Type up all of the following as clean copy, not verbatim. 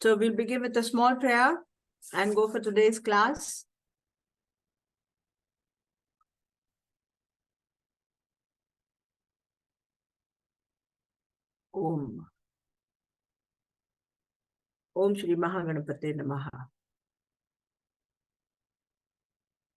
So we'll begin with a small prayer and go for today's class. Om. Om Shri Mahaganapate Namaha.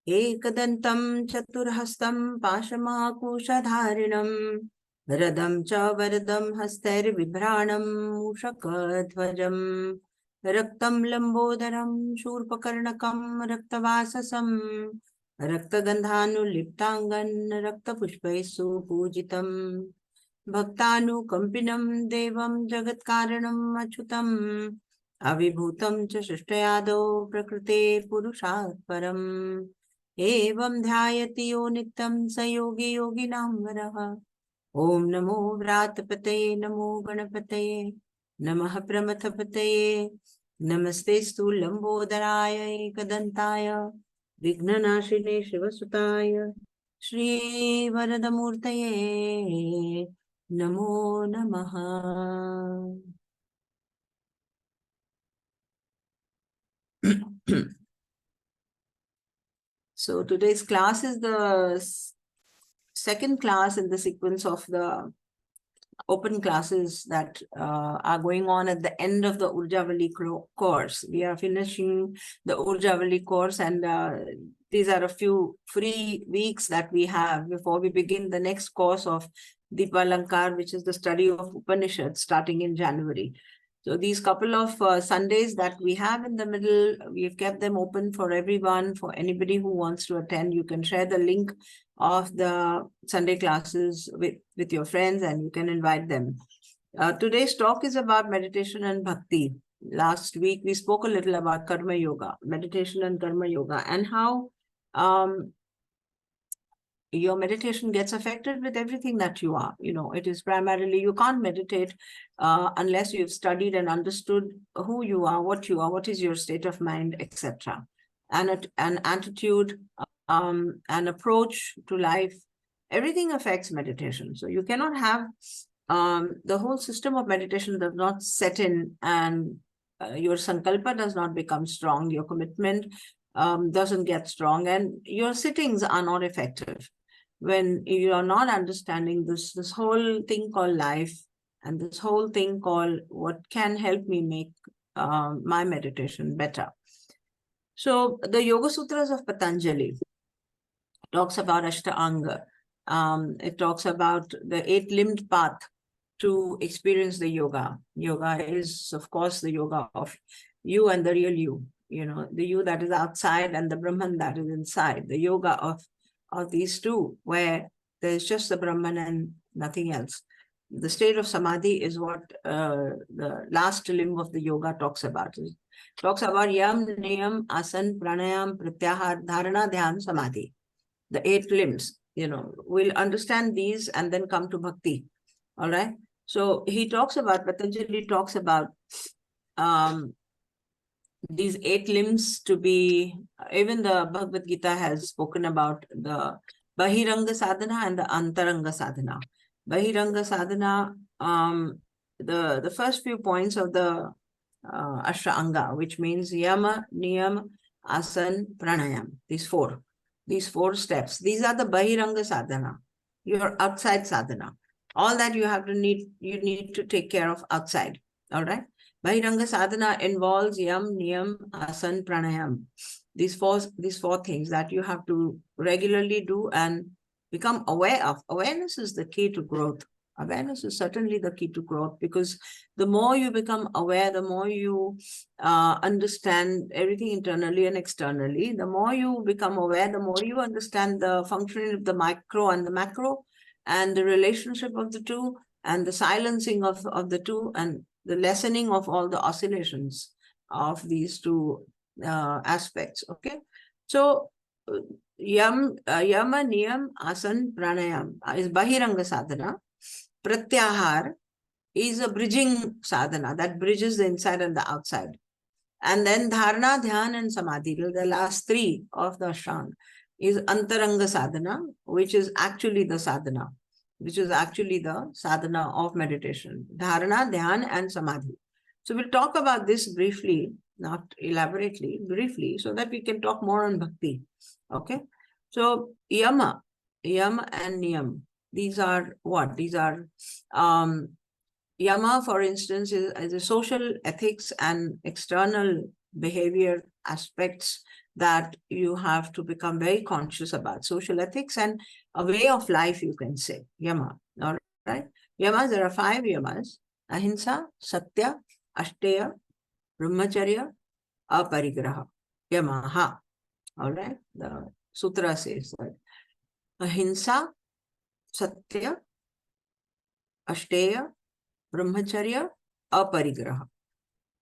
Ekadantam chaturhastam pashamākuṣadhārinam radam ca varadam hastair vibhranam mushakadhvajam raktam lambodaram shurpakarnakam raktavasasam raktagandhanuliptangan raktapushpaisu pujitam bhaktanukampinam devam jagatkaranam achyutam avibhutam ca shishtayado prakrite purushat param एवं ध्यायति यो नित्यं स योगी योगिनां वरः ओम नमो व्रातपतये नमो गणपतये नमः प्रमथपतये नमस्तेस्तु लंबोदराय एकदन्ताय विघ्ननाशिने शिवसुताय श्रीवरदमूर्तये नमो नमः। So today's class is the second class in the sequence of the open classes that are going on at the end of the Urjavali course. We are finishing the Urjavali course, and these are a few free weeks that we have before we begin the next course of Deepalankar, which is the study of Upanishads starting in January. So these couple of Sundays that we have in the middle, we've kept them open for everyone, for anybody who wants to attend. You can share the link of the Sunday classes with your friends and you can invite them. Today's talk is about meditation and bhakti. Last week, we spoke a little about karma yoga, meditation and karma yoga, and how your meditation gets affected with everything that you are. You know, it is primarily, you can't meditate unless you've studied and understood who you are, what is your state of mind, etc. And an attitude, an approach to life, everything affects meditation. So you cannot have, the whole system of meditation does not set in, and your sankalpa does not become strong, your commitment doesn't get strong, and your sittings are not effective when you are not understanding this whole thing called life and this whole thing called what can help me make my meditation better. So the Yoga Sutras of Patanjali talks about Ashtanga. It talks about the 8-limbed path to experience the yoga. Yoga is, of course, the yoga of you and the real you. You know, the you that is outside and the Brahman that is inside. The yoga of these two, where there's just the Brahman and nothing else. The state of samadhi is what the last limb of the yoga talks about. It talks about yam, niyam, asan, pranayam, pratyahar, dharana, dhyan, samadhi. The 8 limbs, you know, we'll understand these and then come to bhakti. All right. So he talks about, Patanjali talks about these 8 limbs to be, even the Bhagavad Gita has spoken about the Bahiranga sadhana and the Antaranga sadhana. Bahiranga sadhana, the first few points of the Ashtanga, which means Yama, Niyam, Asan, Pranayam, these four steps. These are the Bahiranga sadhana, your outside sadhana. All that you need to take care of outside. All right. Bahiranga sadhana involves yam, niyam, asan, pranayam. These four things that you have to regularly do and become aware of. Awareness is the key to growth. Awareness is certainly the key to growth, because the more you become aware, the more you understand everything internally and externally. The more you become aware, the more you understand the functioning of the micro and the macro, and the relationship of the two, and the silencing of the two, and the lessening of all the oscillations of these two aspects. Okay, so yama, niyam, asan, pranayam is bahiranga sadhana. Pratyahar is a bridging sadhana that bridges the inside and the outside. And then dharana, dhyan, and samadhi, the last 3 of the ashtanga, is antaranga sadhana, which is actually the sadhana, of meditation. Dharana, dhyan, and samadhi. So we'll talk about this briefly, not elaborately, briefly, so that we can talk more on bhakti. Okay. So yama and niyam, these are what? These are yama, for instance, is a social ethics and external behavior aspects that you have to become very conscious about. Social ethics and a way of life, you can say, yama. All right. Yamas, there are 5 yamas: ahimsa, satya, ashteya, brahmacharya, aparigraha. Yamaha. All right. The sutra says that ahimsa, satya, ashteya, brahmacharya, aparigraha.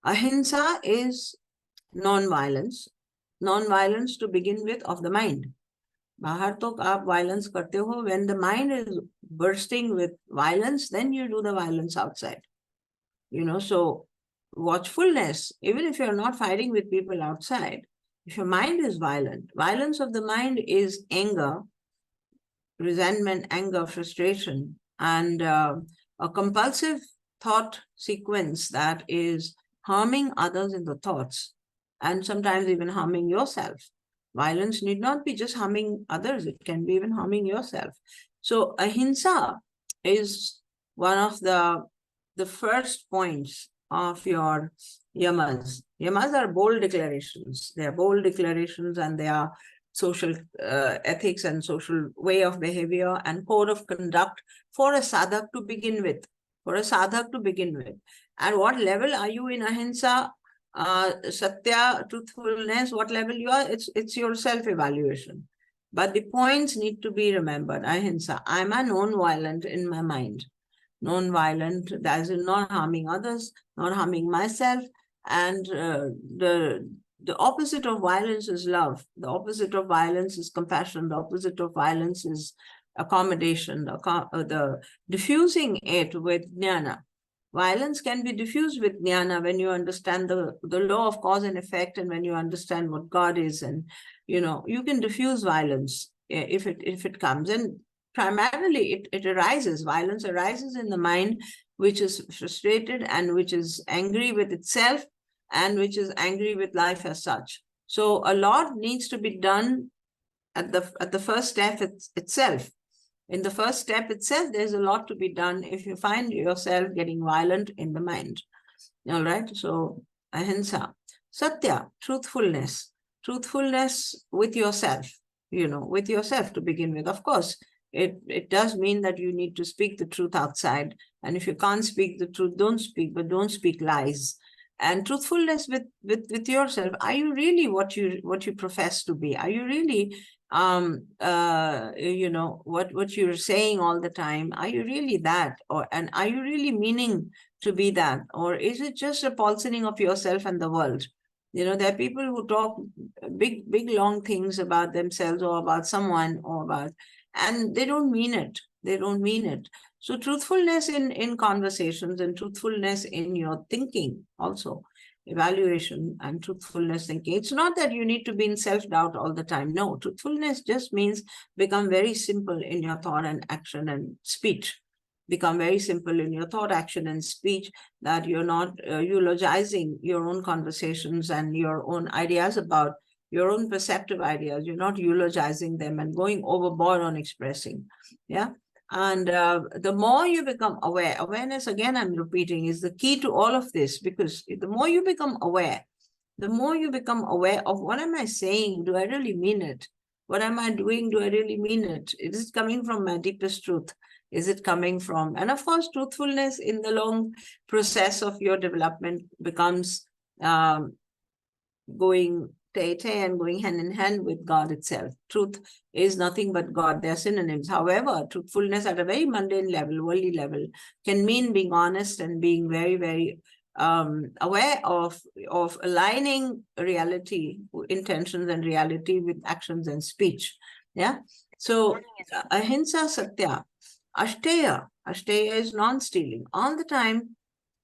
Ahimsa is non-violence. Non-violence to begin with of the mind. बाहर तो आप violence करते हो. When the mind is bursting with violence, then you do the violence outside. So watchfulness, even if you're not fighting with people outside, if your mind is violent, violence of the mind is anger, resentment, anger, frustration, and a compulsive thought sequence that is harming others in the thoughts, and sometimes even harming yourself. Violence need not be just harming others, it can be even harming yourself. So ahimsa is one of the first points of your yamas. Yamas are bold declarations. They are bold declarations, and they are social ethics and social way of behavior and code of conduct for a sadhak to begin with. At what level are you in ahimsa, satya, truthfulness? What level you are? It's your self-evaluation. But the points need to be remembered. Ahimsa, I'm a non-violent in my mind. Non-violent, that is not harming others, not harming myself. And the opposite of violence is love. The opposite of violence is compassion. The opposite of violence is accommodation, the diffusing it with jnana. Violence can be diffused with jnana when you understand the law of cause and effect, and when you understand what God is, and you can diffuse violence if it comes. And primarily it arises, violence arises in the mind which is frustrated and which is angry with itself and which is angry with life as such. So a lot needs to be done at the first step itself. In the first step itself, there's a lot to be done if you find yourself getting violent in the mind. All right. So ahimsa, satya, truthfulness with yourself, with yourself to begin with. Of course, it does mean that you need to speak the truth outside. And if you can't speak the truth, don't speak, but don't speak lies. And truthfulness with yourself. Are you really what you profess to be? Are you really what you're saying all the time? Are you really that? And are you really meaning to be that? Or is it just a palsining of yourself and the world? There are people who talk big long things about themselves or about someone and they don't mean it. So truthfulness in conversations, and truthfulness in your thinking also, evaluation and truthfulness thinking. It's not that you need to be in self-doubt all the time. No, truthfulness just means become very simple in your thought and action and speech. Become very simple in your thought, action, and speech, that you're not eulogizing your own conversations and your own ideas about your own perceptive ideas. You're not eulogizing them and going overboard on expressing. Yeah. And the more you become aware, awareness, again, I'm repeating, is the key to all of this, because the more you become aware of what am I saying? Do I really mean it? What am I doing? Do I really mean it? Is it coming from my deepest truth? Is it coming from, and of course, truthfulness in the long process of your development becomes going and going hand in hand with God itself. Truth is nothing but God. They're synonyms. However, truthfulness at a very mundane level, worldly level, can mean being honest and being very, very aware of aligning reality, intentions and reality with actions and speech. Yeah. So ahimsa, satya, ashteya is non-stealing. All the time,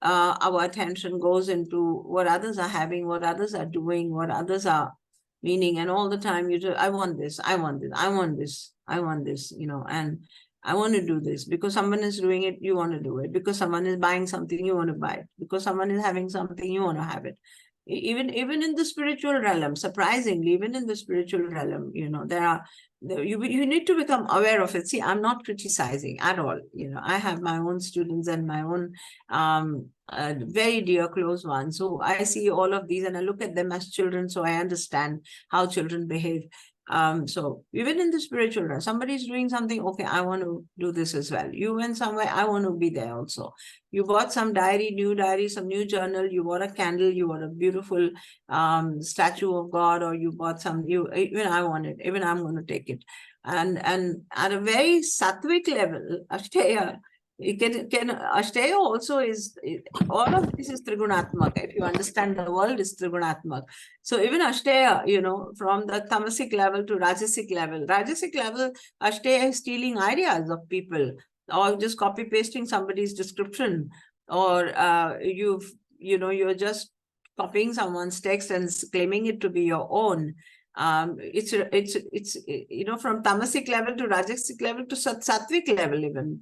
our attention goes into what others are having, what others are doing, what others are meaning, and all the time I want this, I want this, I want this, I want this, and I want to do this. Because someone is doing it, you want to do it. Because someone is buying something, you want to buy it. Because someone is having something, you want to have it. Even in the spiritual realm, surprisingly, even in the spiritual realm, you need to become aware of it. See, I'm not criticizing at all. I have my own students and my own very dear close ones. So I see all of these and I look at them as children, so I understand how children behave. So even in the spiritual realm, somebody's doing something, okay, I want to do this as well. You went somewhere, I want to be there also. You bought some new diary, some new journal, you bought a candle, you bought a beautiful statue of God, or you bought even I want it, even I'm going to take it. And at a very sattvic level, Ashteya, Ashteya also is, all of this is Trigunatmak. If you understand, the world is Trigunatmak. So even Ashteya, from the tamasic level to Rajasic level, Ashteya is stealing ideas of people, or just copy pasting somebody's description, or you're just copying someone's text and claiming it to be your own. It's from tamasic level to Rajasic level to sattvic level, even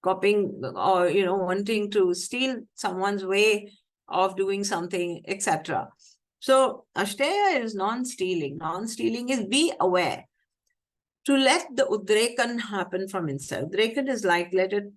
copying, or wanting to steal someone's way of doing something, etc. So Ashteya is non-stealing. Non-stealing is be aware. To let the Udrekan happen from inside. Udrekan is like, let it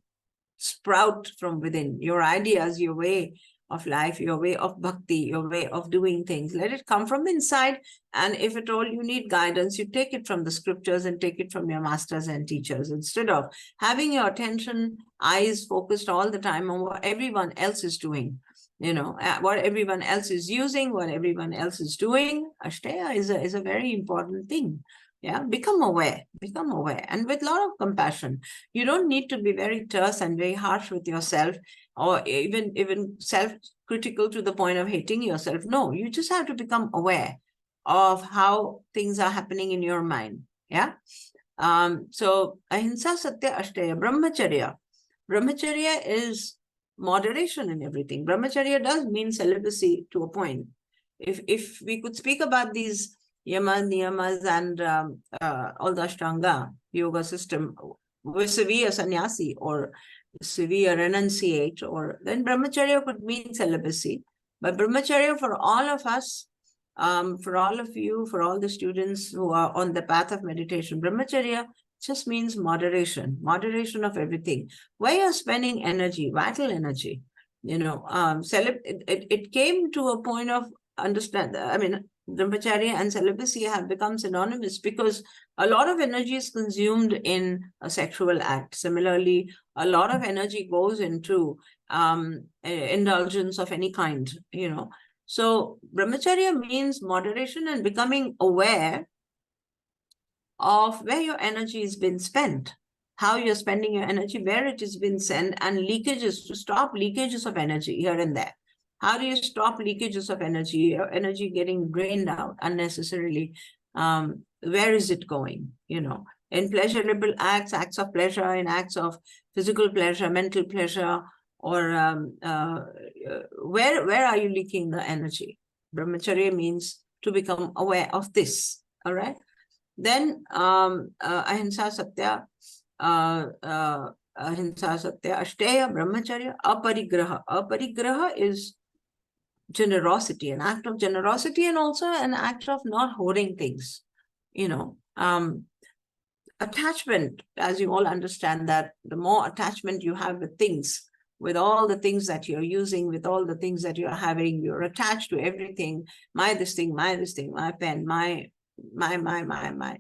sprout from within. Your ideas, your way of life, your way of bhakti, your way of doing things. Let it come from inside. And if at all you need guidance, you take it from the scriptures and take it from your masters and teachers, instead of having your attention, eyes focused all the time on what everyone else is doing. What everyone else is using, what everyone else is doing. Ashteya is a very important thing. Yeah, become aware, and with a lot of compassion. You don't need to be very terse and very harsh with yourself, or even self-critical to the point of hating yourself. No, you just have to become aware of how things are happening in your mind. Yeah. So ahimsa, satya, ashteya, brahmacharya. Brahmacharya is moderation in everything. Brahmacharya does mean celibacy to a point. If we could speak about these yamas, niyamas, and all the Ashtanga yoga system with severe sannyasi or severe renunciate, or then brahmacharya could mean celibacy. But brahmacharya for all of us, for all of you, for all the students who are on the path of meditation, brahmacharya just means moderation of everything. Where you're spending energy, vital energy, it came to a point of brahmacharya and celibacy have become synonymous because a lot of energy is consumed in a sexual act. Similarly, a lot of energy goes into indulgence of any kind, So brahmacharya means moderation and becoming aware of where your energy has been spent, how you're spending your energy, where it has been sent, and leakages, to stop leakages of energy here and there. How do you stop leakages of energy, your energy getting drained out unnecessarily? Where is it going? In pleasurable acts of pleasure, in acts of physical pleasure, mental pleasure, or where are you leaking the energy? Brahmacharya means to become aware of this. All right. Then ahimsa, satya, ashteya, brahmacharya, aparigraha. Aparigraha is generosity, an act of generosity, and also an act of not hoarding things. Attachment, as you all understand, that the more attachment you have with things, with all the things that you're using, with all the things that you're having, you're attached to everything. This thing, my pen, my,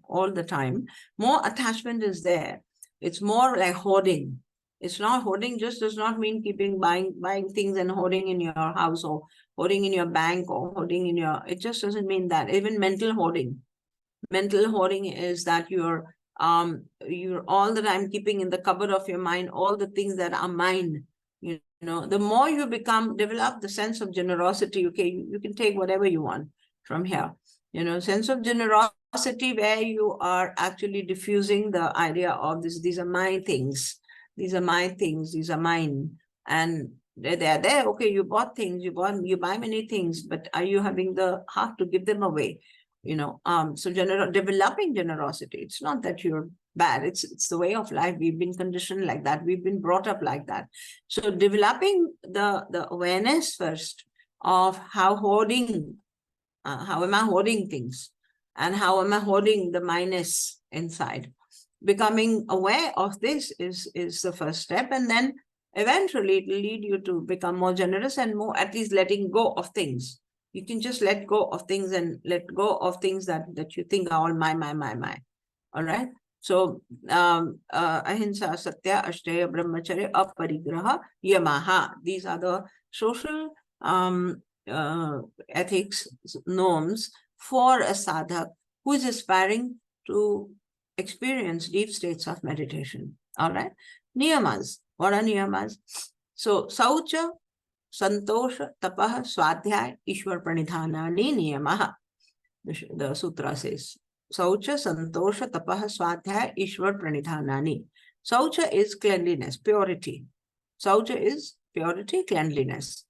all the time. More attachment is there. It's more like hoarding. It's not hoarding, just does not mean buying things and hoarding in your house, or hoarding in your bank, or hoarding in your, it just doesn't mean that. Even mental hoarding. Mental hoarding is that you're all the time keeping in the cupboard of your mind all the things that are mine. The more you develop the sense of generosity, okay, you can take whatever you want from here. Sense of generosity where you are actually diffusing the idea of this. These are my things. These are my things. These are mine. And they're there. Okay, you bought things. You buy many things, but are you having the heart to give them away? So developing generosity. It's not that you're bad. It's the way of life. We've been conditioned like that. We've been brought up like that. So developing the awareness first of how am I hoarding things, and how am I hoarding the minus inside. Becoming aware of this is the first step, and then eventually it will lead you to become more generous and more, at least letting go of things. You can just let go of things and let go of things that you think are all my. All right. So ahimsa, satya, ashteya, brahmacharya, aparigraha, yamaha. These are the social ethics norms for a sadhak who is aspiring to experience deep states of meditation. All right. Niyamas. What are niyamas? So saucha, santosha, tapah, swadhyay, ishwar pranidhanani niyamaha. The sutra says Saucha, Santosha, Tapaha, Swadhyaya, Ishwar Pranidhanani. Saucha is cleanliness, purity. Saucha is purity, cleanliness.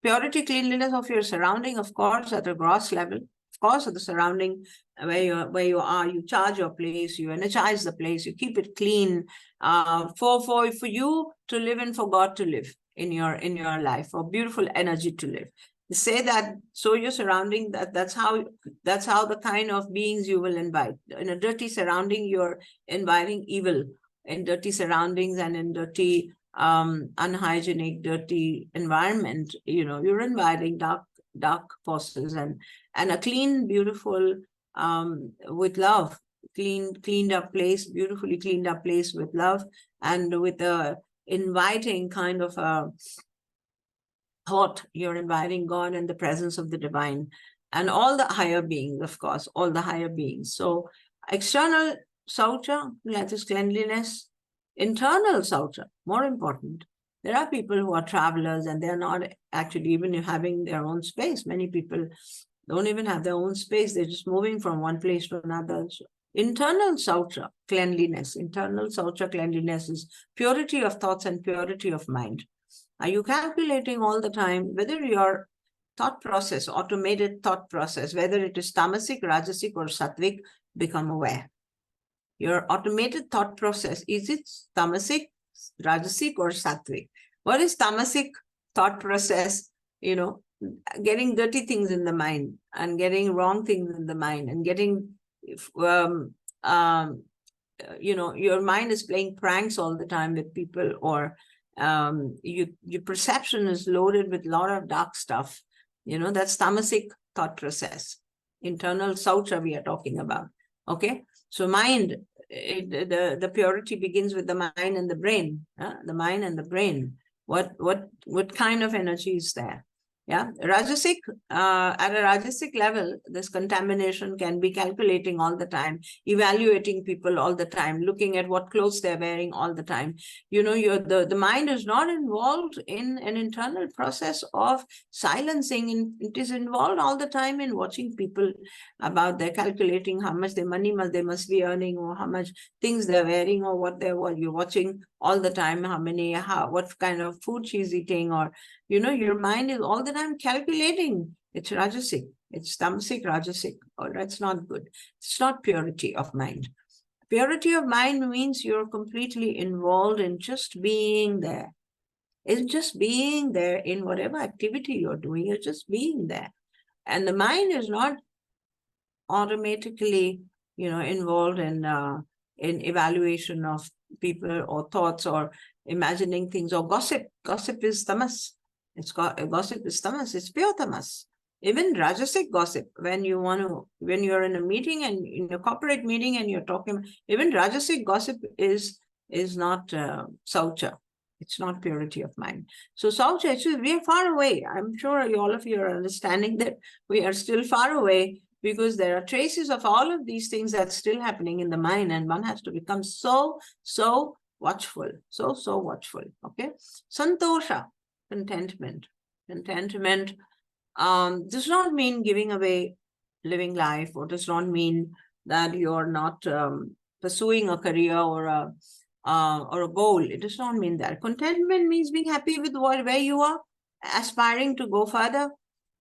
Purity, cleanliness of your surrounding, of course, at a gross level. Of course, at the surrounding where you are, you charge your place, you energize the place, you keep it clean for you to live and for God to live in your life, for beautiful energy to live. Say that, so your surrounding, that's how the kind of beings you will invite. In a dirty surrounding, you're inviting evil. In dirty surroundings and in dirty unhygienic, dirty environment, you're inviting dark forces. And a clean, beautiful, with love, cleaned up place, beautifully cleaned up place with love, and with a inviting kind of a thought. You're inviting God and the presence of the divine and all the higher beings, of course, all the higher beings. So external saucha, that is cleanliness. Internal saucha, more important. There are people who are travelers and they're not actually even having their own space. Many people don't even have their own space. They're just moving from one place to another. So internal saucha, cleanliness. Internal saucha, cleanliness is purity of thoughts and purity of mind. Are you calculating all the time whether your thought process, automated thought process, whether it is tamasic, rajasic, or sattvic, become aware? Your automated thought process, is it tamasic, rajasic, or sattvic? What is tamasic thought process? Getting dirty things in the mind and getting wrong things in the mind and getting, your mind is playing pranks all the time with people, or your perception is loaded with a lot of dark stuff. That's tamasic thought process. Internal saucha we are talking about. Okay, so mind, the purity begins with the mind and the brain. The mind and the brain. What kind of energy is there? Yeah, rajasic, at a rajasic level, this contamination can be calculating all the time, evaluating people all the time, looking at what clothes they're wearing all the time. The mind is not involved in an internal process of silencing. It is involved all the time in watching people, about their calculating how much money they must be earning, or how much things they're wearing, or what you're watching all the time, what kind of food she's eating, or your mind is all the time calculating. It's rajasic. It's tamasic, rajasic. Or that's not good. It's not purity of mind. Purity of mind means you're completely involved in just being there. It's just being there in whatever activity you're doing. You're just being there. And the mind is not automatically, involved in evaluation of people or thoughts or imagining things or gossip. Gossip is tamas. Gossip is tamas. It's pure tamas. Even rajasic gossip, when you're in a meeting and in a corporate meeting and you're talking, even rajasic gossip is not saucha. It's not purity of mind. So saucha, actually, we are far away. I'm sure all of you are understanding that we are still far away, because there are traces of all of these things that's still happening in the mind, and one has to become so watchful, so watchful. Okay, santosha, contentment. Contentment does not mean giving away living life, or does not mean that you're not pursuing a career or a goal. It does not mean that. Contentment means being happy with where you are, aspiring to go further.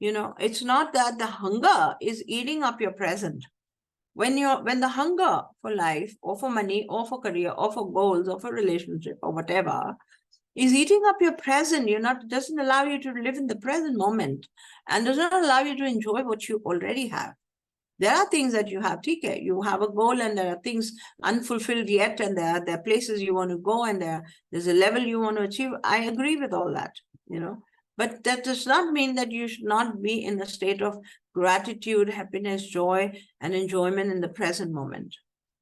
It's not that the hunger is eating up your present. when the hunger for life or for money or for career or for goals or for relationship or whatever is eating up your present, doesn't allow you to live in the present moment and does not allow you to enjoy what you already have. There are things that you have, TK. You have a goal and there are things unfulfilled yet, and there are places you want to go, and there's a level you want to achieve. I agree with all that, But that does not mean that you should not be in a state of gratitude, happiness, joy, and enjoyment in the present moment.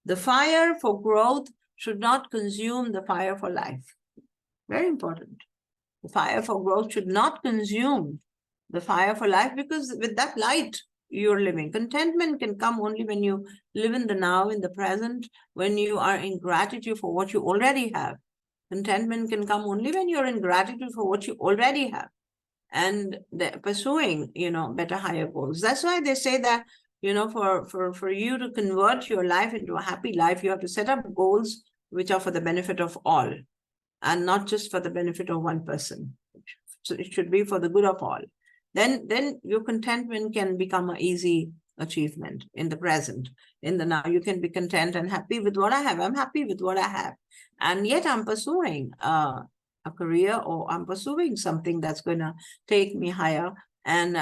The fire for growth should not consume the fire for life. Very important. The fire for growth should not consume the fire for life, because with that light, you're living. Contentment can come only when you live in the now, in the present, when you are in gratitude for what you already have. Contentment can come only when you're in gratitude for what you already have and pursuing, better, higher goals. That's why they say that, for you to convert your life into a happy life, you have to set up goals which are for the benefit of all and not just for the benefit of one person. So it should be for the good of all. Then your contentment can become an easy achievement in the present. In the now, you can be content and happy with what I have. I'm happy with what I have. And yet I'm pursuing a career, or I'm pursuing something that's going to take me higher and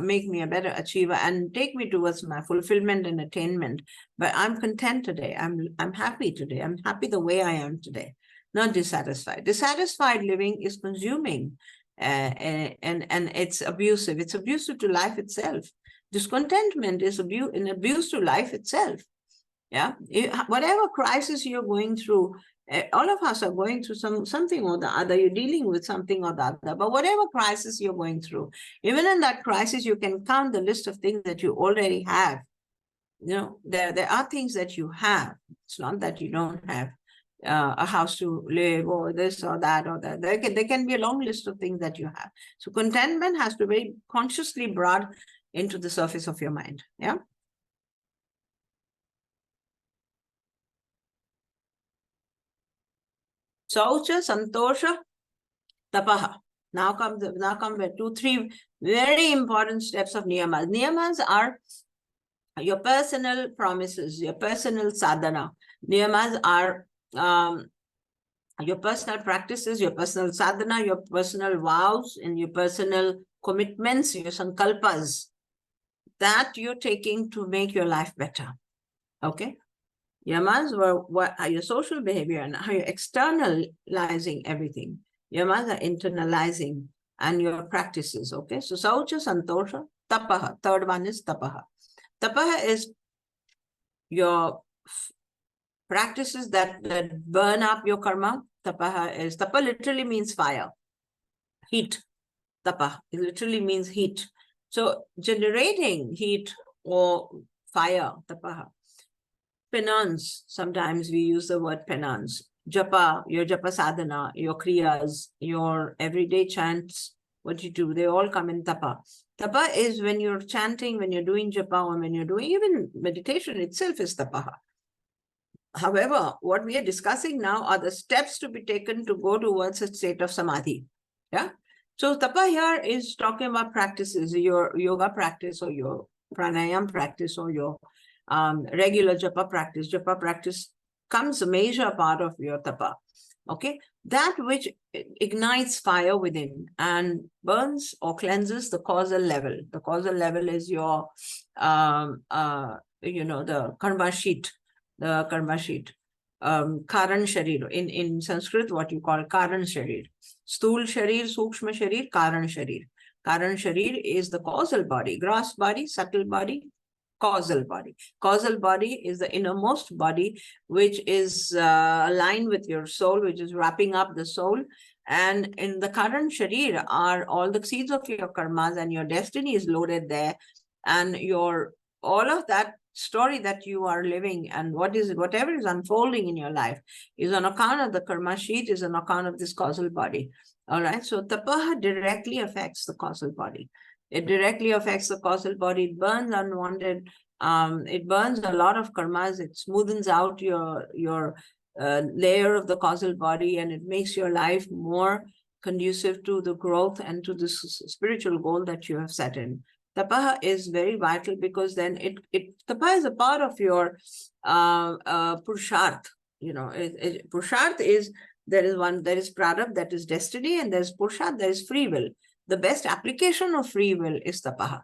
make me a better achiever and take me towards my fulfillment and attainment. But I'm content today. I'm happy today. I'm happy the way I am today, not dissatisfied. Dissatisfied living is consuming. And it's abusive. It's abusive to life itself. Discontentment is an abuse to life itself. Yeah, whatever crisis you're going through, all of us are going through something or the other. You're dealing with something or the other. But whatever crisis you're going through, even in that crisis, you can count the list of things that you already have. There are things that you have. It's not that you don't have a house to live or this or that or that. There can be a long list of things that you have. So contentment has to be very consciously brought into the surface of your mind. Yeah. Saucha, Santosha, Tapaha. Now come 2-3 very important steps of niyamas. Niyamas are your personal promises, your personal sadhana. Niyamas are your personal practices, your personal sadhana, your personal vows, and your personal commitments, your sankalpas that you're taking to make your life better. Okay? Yamas were what are your social behavior and how you're externalizing everything. Yamas are internalizing and your practices. Okay? So Saucha, Santosha, Tapaha. Third one is Tapaha. Tapaha is your practices that burn up your karma. Tapa literally means fire, heat. Tapa, it literally means heat. So generating heat or fire, tapaha. Penance, sometimes we use the word penance. Japa, your japa sadhana, your kriyas, your everyday chants, what you do, they all come in tapa. Tapa is when you're chanting, when you're doing japa, or when you're doing even meditation itself is tapaha. However, what we are discussing now are the steps to be taken to go towards a state of samadhi. Yeah. So tapa here is talking about practices, your yoga practice or your pranayam practice or your regular japa practice. Japa practice comes a major part of your tapa. Okay. That which ignites fire within and burns or cleanses the causal level. The causal level is your, the karma sheet. The karma sheet, Karan Sharir. In Sanskrit, what you call Karan Sharir. Sthul Sharir, Sukshma Sharir, Karan Sharir. Karan Sharir is the causal body, gross body, subtle body, causal body. Causal body is the innermost body, which is aligned with your soul, which is wrapping up the soul. And in the Karan Sharir are all the seeds of your karmas, and your destiny is loaded there. And all of that story that you are living and whatever is unfolding in your life is on account of the karma sheet, is on account of this causal body. All right. So tapaha directly affects the causal body. It directly affects the causal body. It burns unwanted. It burns a lot of karmas. It smoothens out your layer of the causal body, and it makes your life more conducive to the growth and to the spiritual goal that you have set in. Tapaha is very vital, because then tapaha is a part of your purusharth. Purusharth is, there is prarabdha, that is destiny, and there's purusharth, there is free will. The best application of free will is tapaha.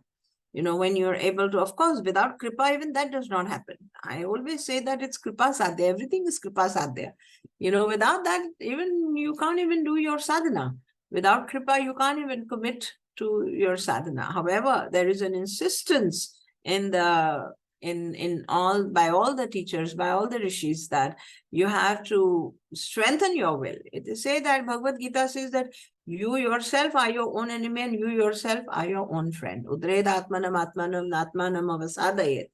When you're able to, of course, without kripa, even that does not happen. I always say that it's kripa sadhya. Everything is kripa sadhya. Without that, even you can't even do your sadhana. Without kripa, you can't even commit to your sadhana. However, there is an insistence in all, by all the teachers, by all the rishis, that you have to strengthen your will. It is say that Bhagavad Gita says that you yourself are your own enemy, and you yourself are your own friend. Udred atmanam atmanam natmanam avasadayet.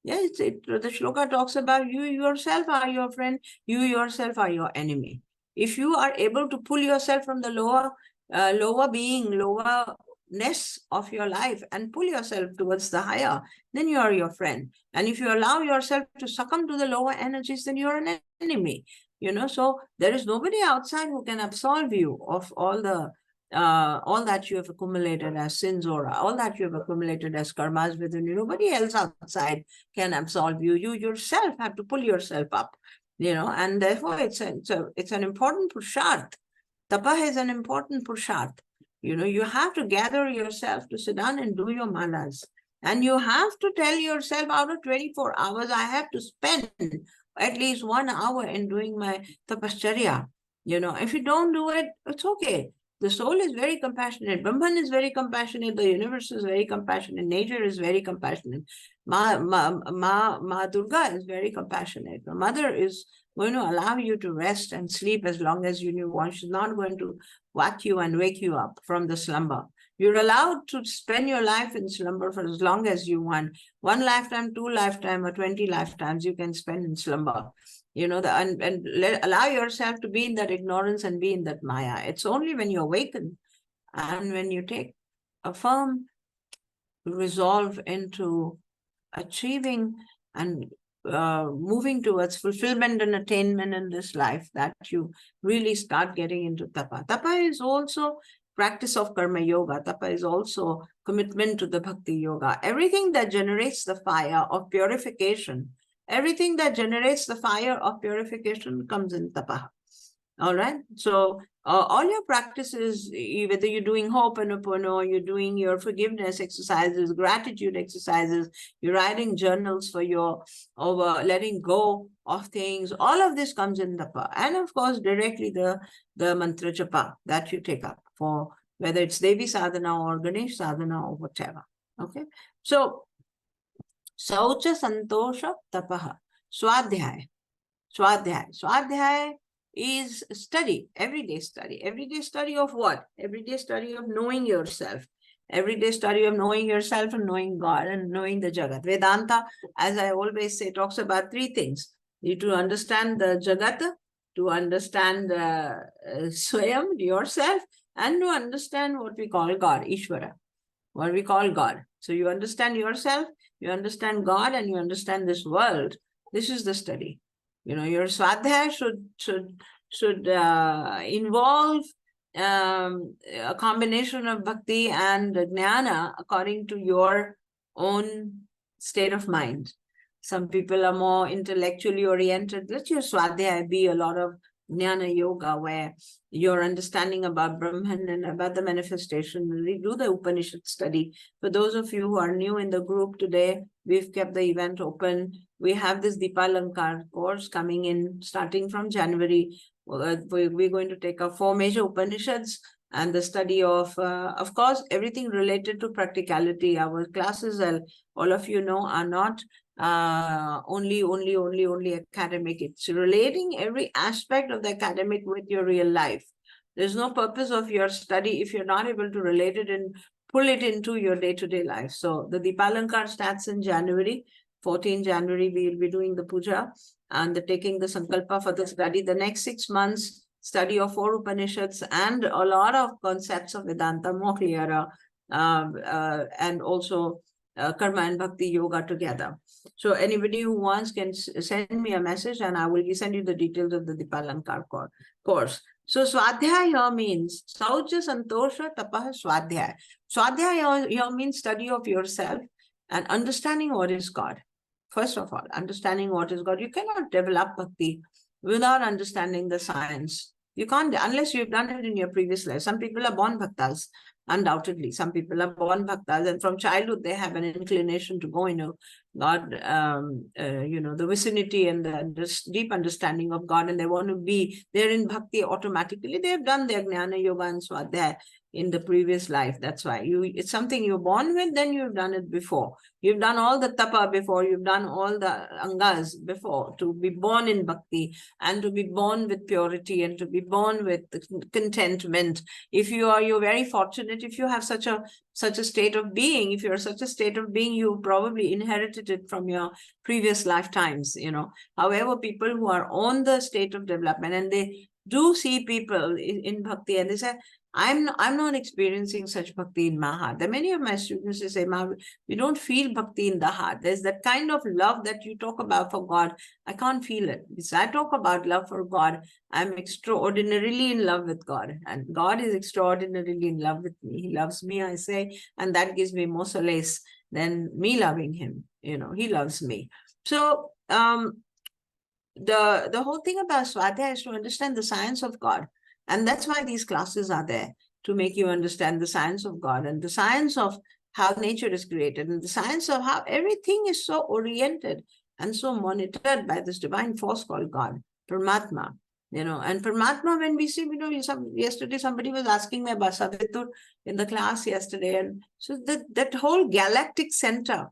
Yes, the shloka talks about you yourself are your friend, you yourself are your enemy. If you are able to pull yourself from the lower being, lowerness of your life, and pull yourself towards the higher, then you are your friend. And if you allow yourself to succumb to the lower energies, then you're an enemy. So there is nobody outside who can absolve you of all that you have accumulated as sins, or all that you have accumulated as karmas within you. Nobody else outside can absolve you. You yourself have to pull yourself up, and therefore it's an important purusharth. Tapaha is an important purusharth. You have to gather yourself to sit down and do your malas. And you have to tell yourself, out of 24 hours, I have to spend at least 1 hour in doing my tapascharya. If you don't do it, it's okay. The soul is very compassionate. Brahman is very compassionate. The universe is very compassionate. Nature is very compassionate. Ma Durga is very compassionate. The mother is going to allow you to rest and sleep as long as you want. She's not going to whack you and wake you up from the slumber. You're allowed to spend your life in slumber for as long as you want. 1 lifetime, 2 lifetime, or 20 lifetimes you can spend in slumber. Allow yourself to be in that ignorance and be in that maya. It's only when you awaken and when you take a firm resolve into achieving and moving towards fulfillment and attainment in this life that you really start getting into tapa. Tapa is also practice of karma yoga. Tapa is also commitment to the bhakti yoga. Everything that generates the fire of purification, everything that generates the fire of purification comes in tapa. All right. So all your practices, whether you're doing Ho'oponopono, you're doing your forgiveness exercises, gratitude exercises, you're writing journals for your letting go of things, all of this comes in tapa. And of course, directly the mantra japa that you take up for whether it's Devi sadhana or Ganesh sadhana or whatever. Okay. So Saucha Santosha Tapaha. Swadhyay. Swadhyay is study, everyday study of what? Everyday study of knowing yourself, everyday study of knowing yourself and knowing God and knowing the Jagat. Vedanta, as I always say, talks about 3 things. You to understand the Jagat, to understand Swayam, yourself, and to understand what we call God, Ishvara, what we call God. So you understand yourself, you understand God, and you understand this world. This is the study. Your swadhyaya should involve a combination of bhakti and jnana according to your own state of mind. Some people are more intellectually oriented. Let your swadhyaya be a lot of jnana yoga, where you're understanding about Brahman and about the manifestation. We do the Upanishad study. For those of you who are new in the group today, we've kept the event open. We have this Dipalankar course coming in starting from January. We're going to take up 4 major Upanishads and the study of course, everything related to practicality. Our classes, all of you know, are not only academic. It's relating every aspect of the academic with your real life. There's no purpose of your study if you're not able to relate it and pull it into your day-to-day life. So the Dipalankar starts in January. 14 January, we will be doing the puja and taking the sankalpa for the study. The next 6 months, study of 4 Upanishads and a lot of concepts of Vedanta, more clearer, and also karma and bhakti yoga together. So anybody who wants can send me a message and I will send you the details of the Dipalankar course. So Swadhyaya here means Saucha, Santosha, Tapaha, Swadhyaya. Swadhyaya here means study of yourself and understanding what is God. First of all, understanding what is God. You cannot develop bhakti without understanding the science. You can't, unless you've done it in your previous life. Some people are born bhaktas, undoubtedly. Some people are born bhaktas, and from childhood they have an inclination to go into God, the vicinity and the deep understanding of God, and they want to be there in bhakti automatically. They have done their jnana, yoga, and swadhyaya in the previous life. That's why it's something you're born with, then you've done it before. You've done all the tapa before, you've done all the angas before to be born in bhakti and to be born with purity and to be born with contentment. If you're very fortunate if you have such a state of being. If you're such a state of being, you probably inherited it from your previous lifetimes. However, people who are on the state of development and they do see people in bhakti and they say, I'm not experiencing such bhakti in my heart. There are many of my students who say, Ma, we don't feel bhakti in the heart. There's that kind of love that you talk about for God. I can't feel it. Because I talk about love for God, I'm extraordinarily in love with God. And God is extraordinarily in love with me. He loves me, I say, and that gives me more solace than me loving him. He loves me. So the whole thing about Swadhyaya is to understand the science of God. And that's why these classes are there, to make you understand the science of God and the science of how nature is created and the science of how everything is so oriented and so monitored by this divine force called God, Paramatma. And Paramatma, when we see, yesterday somebody was asking me about Savitur in the class yesterday. And so that whole galactic center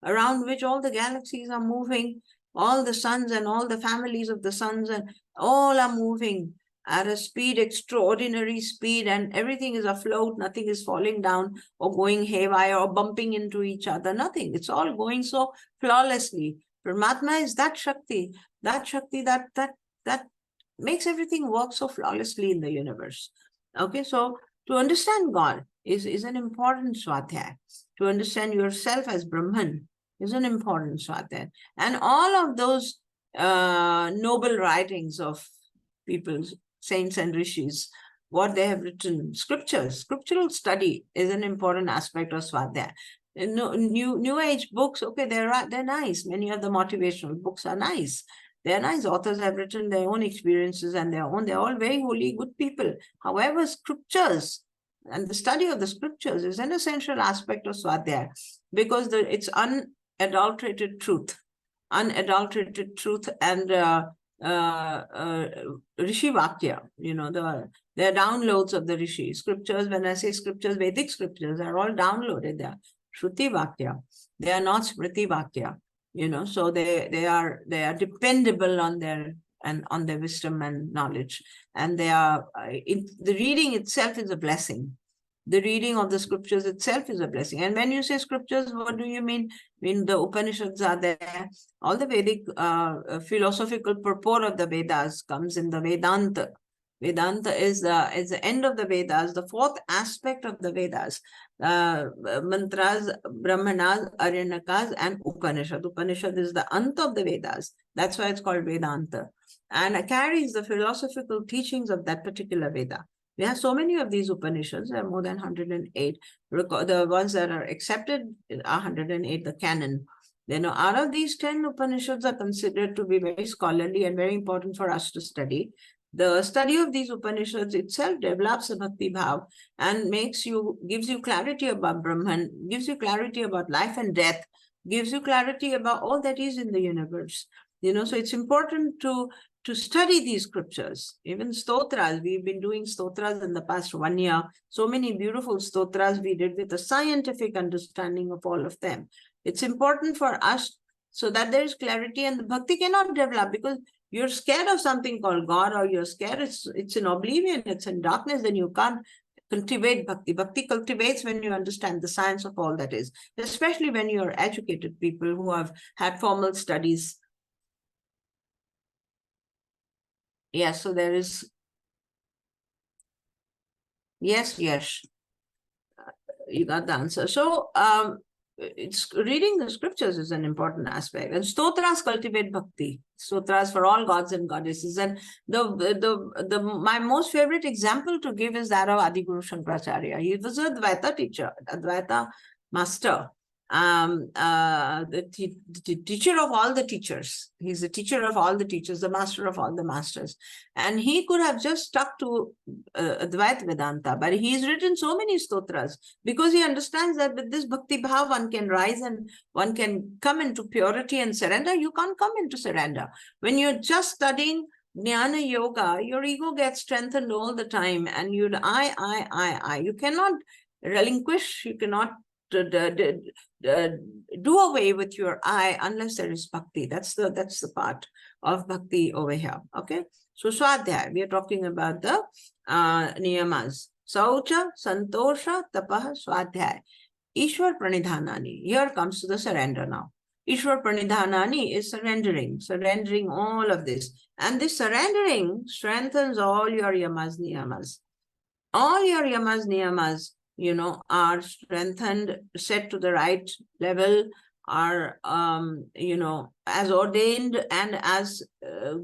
around which all the galaxies are moving, all the suns and all the families of the suns and all are moving at a speed, extraordinary speed, and everything is afloat, nothing is falling down or going haywire or bumping into each other, nothing. It's all going so flawlessly. Paramatma is that Shakti that makes everything work so flawlessly in the universe. Okay, so to understand God is an important swadhyaya. To understand yourself as Brahman is an important swadhyaya. And all of those noble writings of people's saints and rishis, what they have written, scriptural study is an important aspect of Swadhyaya. New age books, okay, they're nice. Many of the motivational books are nice. They're nice. Authors have written their own experiences and they're all very holy, good people. However, scriptures and the study of the scriptures is an essential aspect of Swadhyaya because it's unadulterated truth and Rishi Vakya, they're downloads of the Rishi. Scriptures, when I say scriptures, Vedic scriptures are all downloaded. They're Shruti Vakya. They are not Smriti Vakya, so they are dependable on their wisdom and knowledge. And they are, the reading itself is a blessing. The reading of the scriptures itself is a blessing. And when you say scriptures, what do you mean? I mean, the Upanishads are there. All the Vedic philosophical purport of the Vedas comes in the Vedanta. Vedanta is the end of the Vedas, the fourth aspect of the Vedas. Mantras, Brahmanas, Aryanyakas, and Upanishad. Upanishad is the ant of the Vedas. That's why it's called Vedanta. And it carries the philosophical teachings of that particular Veda. We have so many of these Upanishads, there are more than 108. The ones that are accepted are 108, the canon. Out of these 10 Upanishads are considered to be very scholarly and very important for us to study. The study of these Upanishads itself develops a bhakti bhav and gives you clarity about Brahman, gives you clarity about life and death, gives you clarity about all that is in the universe. So it's important to study these scriptures. Even stotras, we've been doing stotras in the past 1 year. So many beautiful stotras we did with a scientific understanding of all of them. It's important for us so that there is clarity, and the bhakti cannot develop because you're scared of something called God, or you're scared it's in oblivion, it's in darkness, then you can't cultivate bhakti. Bhakti cultivates when you understand the science of all that is, especially when you're educated people who have had formal studies. Yes, so there is. Yes, you got the answer. So it's reading the scriptures is an important aspect. And stotras cultivate bhakti. Stotras for all gods and goddesses. And my most favorite example to give is that of Adiguru Shankaracharya. He was a Advaita teacher, Advaita master. The teacher of all the teachers. He's the teacher of all the teachers, the master of all the masters. And he could have just stuck to Advaita Vedanta, but he's written so many stotras because he understands that with this bhakti bhav, one can rise and one can come into purity and surrender. You can't come into surrender. When you're just studying Jnana Yoga, your ego gets strengthened all the time, and I. You cannot relinquish, you cannot do away with your I unless there is bhakti. That's the part of bhakti over here. Okay, so swadhyaya, we are talking about the niyamas. Saucha, santosha, tapah, swadhyaya. Ishwar pranidhanani. Here comes to the surrender now. Ishwar pranidhanani is surrendering all of this. And this surrendering strengthens all your yamas, niyamas. All your yamas, niyamas, are strengthened, set to the right level, are, as ordained and as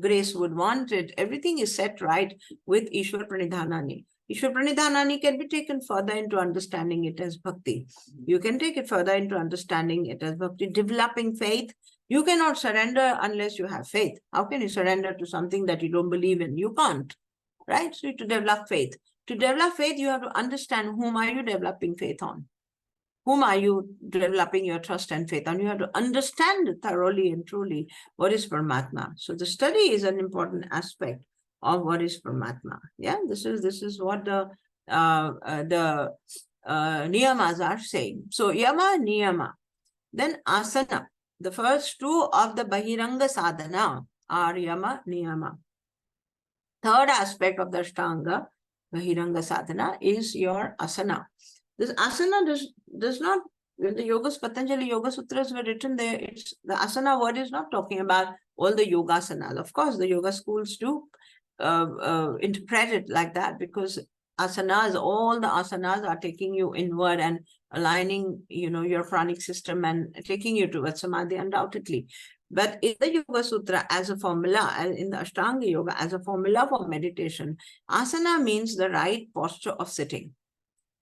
grace would want it. Everything is set right with Ishwar Pranidhanani. Ishwar Pranidhanani can be taken further into understanding it as bhakti. You can take it further into understanding it as bhakti. Developing faith. You cannot surrender unless you have faith. How can you surrender to something that you don't believe in? You can't, right? So to develop faith. To develop faith, you have to understand whom are you developing faith on? Whom are you developing your trust and faith on? You have to understand thoroughly and truly what is Paramatma. So the study is an important aspect of what is Paramatma. Yeah, this is what the niyamas are saying. So yama, niyama. Then asana. The first two of the Bahiranga sadhana are yama, niyama. Third aspect of the Ashtanga Bahiranga sadhana is your asana. This asana does not, when the Yogas, Patanjali Yoga Sutras were written there, the asana word is not talking about all the yogasanas. Of course, the yoga schools do interpret it like that, because asanas, all the asanas are taking you inward and aligning, your pranic system and taking you towards samadhi undoubtedly. But in the Yoga Sutra, as a formula, in the Ashtanga Yoga, as a formula for meditation, asana means the right posture of sitting.